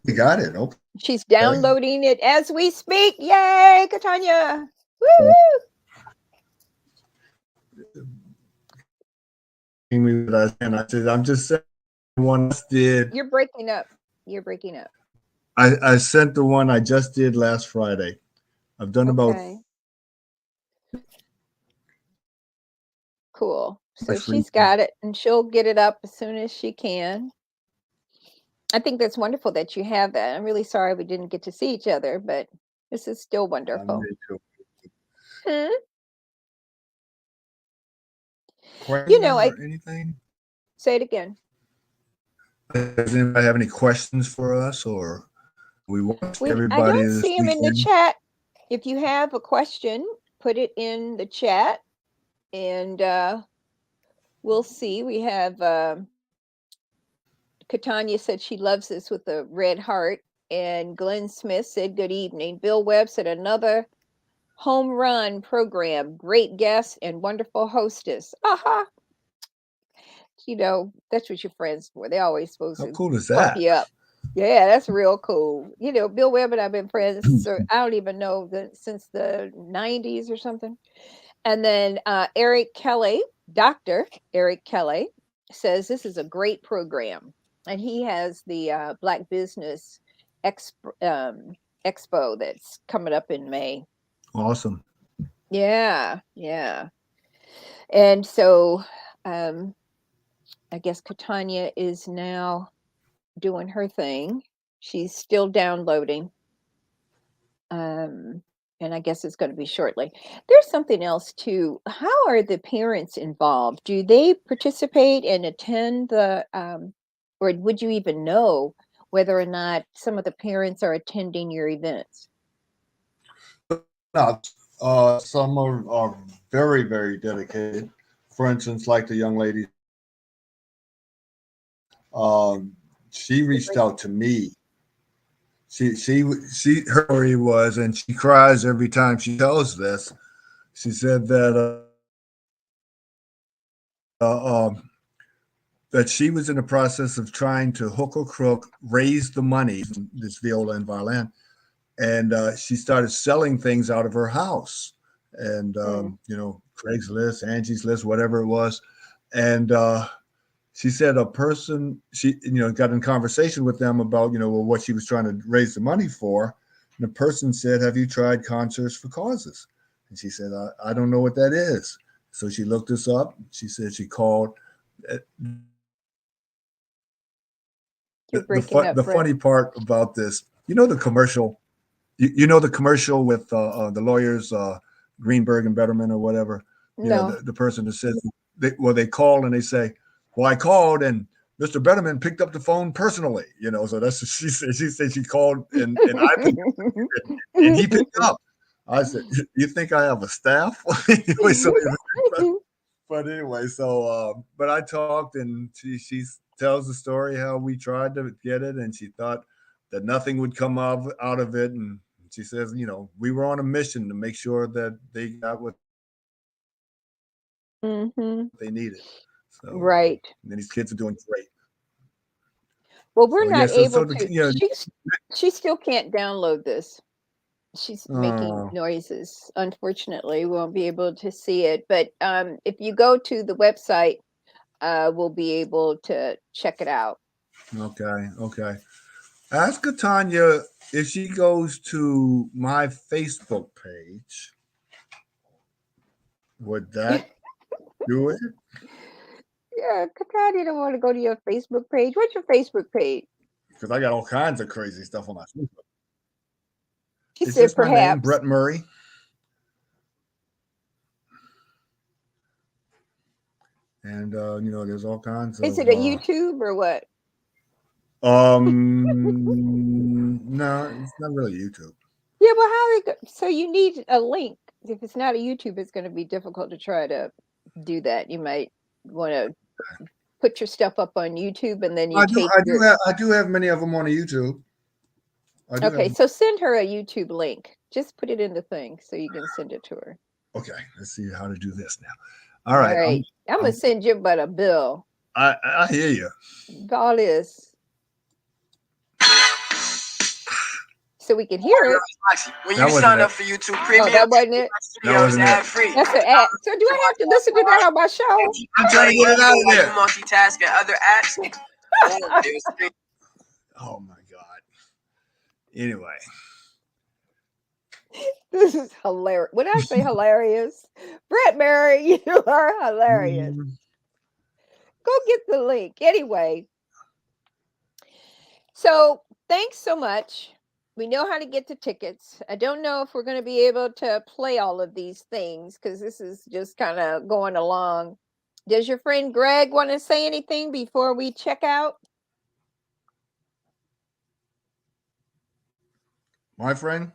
You got it. Okay. She's downloading it as we speak. Yay, Katanya. Woo! And I said, I'm just saying one I did. You're breaking up. You're breaking up. I sent the one I just did last Friday. I've done Okay. Cool. So she's got it, and she'll get it up as soon as she can. I think that's wonderful that you have that. I'm really sorry we didn't get to see each other, but this is still wonderful. You know, anything? Say it again. Does anybody have any questions for us, or we watched everybody? I don't see them in the chat. If you have a question, put it in the chat, and we'll see. We have Katanya said she loves this with a red heart, and Glenn Smith said good evening. Bill Webb said another home run program, great guest and wonderful hostess. Aha! You know, that's what your friends for. They're always supposed to cool is pump that? you up. Yeah, that's real cool. You know, Bill Webb and I've been friends, so I don't even know since the 90s or something. And then Eric Kelly, Dr. Eric Kelly, says this is a great program. And he has the Black Business Expo that's coming up in May. Awesome. Yeah, yeah. And so I guess Katanya is now doing her thing. She's still downloading. And I guess it's going to be shortly. There's something else too. How are the parents involved? Do they participate and attend the, or would you even know whether or not some of the parents are attending your events? Not. Some are very, very dedicated. For instance, like the young lady, she reached out to me. Her story was, and she cries every time she tells this. She said that that she was in the process of trying to hook or crook raise the money, this viola and violin, and she started selling things out of her house, and you know, Craigslist, Angie's List, whatever it was, and she said a person, she, you know, got in conversation with them about, you know, well, what she was trying to raise the money for, and the person said, "Have you tried Concerts for Causes?" And she said, I don't know what that is. So she looked this up. She said she called. The funny part about this, you know, the commercial, you know, the commercial with the lawyers, Greenberg and Betterman or whatever. You know, the person that says, they call and they say, "Well, I called and Mr. Betterman picked up the phone personally." You know, so that's what she said. She said she called and I picked up, and he picked up. I said, "You think I have a staff?" Anyway, but anyway, so but I talked and she tells the story how we tried to get it and she thought that nothing would come out of it, and she says, you know, we were on a mission to make sure that they got what they needed. So, right. And these kids are doing great. Well, we're not able to. You know, she still can't download this. She's making noises. Unfortunately, we won't be able to see it. But if you go to the website, we'll be able to check it out. Okay. Ask Tanya if she goes to my Facebook page. Would that do it? Yeah, Katanya don't want to go to your Facebook page. What's your Facebook page? Because I got all kinds of crazy stuff on my Facebook. She said perhaps. My name, Brett Murray. And you know, there's all kinds of. Is it a YouTube or what? No, it's not really YouTube. Yeah, well, so you need a link. If it's not a YouTube, it's going to be difficult to try to do that. You might want to put your stuff up on YouTube, and then I do have many of them on YouTube. I do Okay, have. so send her a YouTube link. Just put it in the thing so you can send it to her. Okay, let's see how to do this now. All right. I'm gonna send you but a bill. I hear you. All this. So we can hear it. When That you wasn't sign it. up for YouTube Premium, that wasn't it. That wasn't it. ad free. That's an ad. So do I have to listen to that on my show? I'm trying to get it out of there. Multitask at other apps. Oh my God. Anyway. This is hilarious. When I say hilarious, Brett Mary, you are hilarious. Go get the link. Anyway. So thanks so much. We know how to get the tickets. I don't know if we're going to be able to play all of these things because this is just kind of going along. Does your friend Greg want to say anything before we check out? My friend?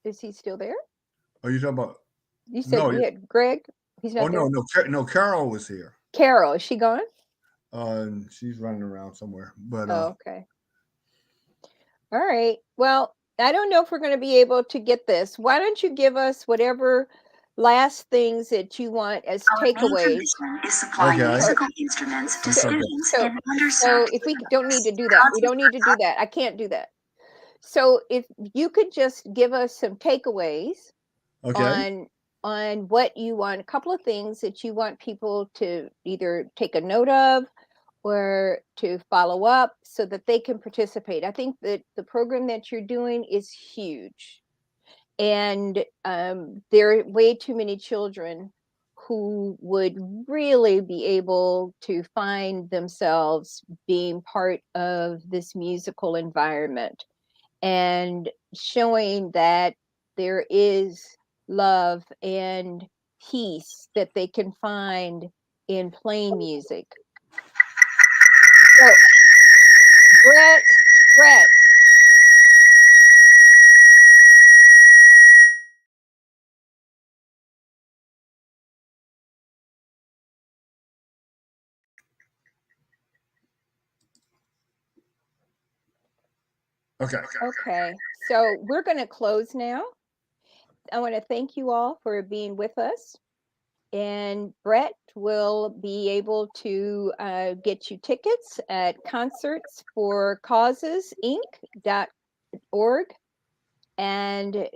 Is he still there? Are you talking about? You said we had Greg. He's not there. No. Carol was here. Carol, is she gone? She's running around somewhere. But okay. All right. Well, I don't know if we're going to be able to get this. Why don't you give us whatever last things that you want as takeaways? Is supplying musical instruments to students in underserved. So if we don't need to do that, we don't need to do that. I can't do that. So if you could just give us some takeaways on what you want, a couple of things that you want people to either take a note of or to follow up so that they can participate. I think that the program that you're doing is huge. And there are way too many children who would really be able to find themselves being part of this musical environment and showing that there is love and peace that they can find in playing music. So, Brett. Okay. So we're going to close now. I want to thank you all for being with us. And Brett will be able to get you tickets at concertsforcausesinc.org. And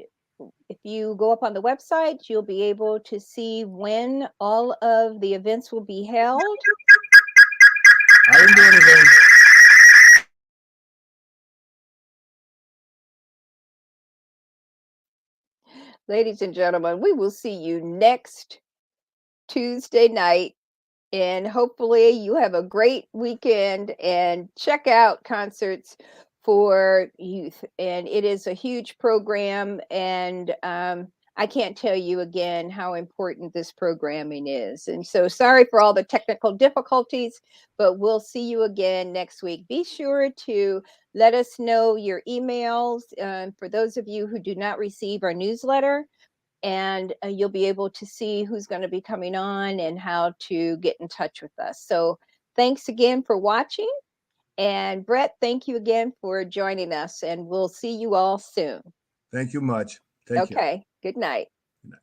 if you go up on the website, you'll be able to see when all of the events will be held. I didn't do anything. Ladies and gentlemen, we will see you next Tuesday night. And hopefully you have a great weekend and check out Concerts for Youth. And it is a huge program. And I can't tell you again how important this programming is. And so sorry for all the technical difficulties, but we'll see you again next week. Be sure to let us know your emails for those of you who do not receive our newsletter. And you'll be able to see who's going to be coming on and how to get in touch with us. So thanks again for watching. And Brett, thank you again for joining us. And we'll see you all soon. Thank you much. Take care. Okay. Good night. Good night.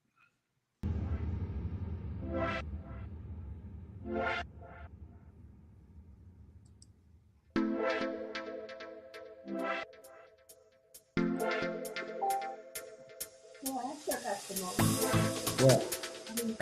Well, I still got some more. What? I mean,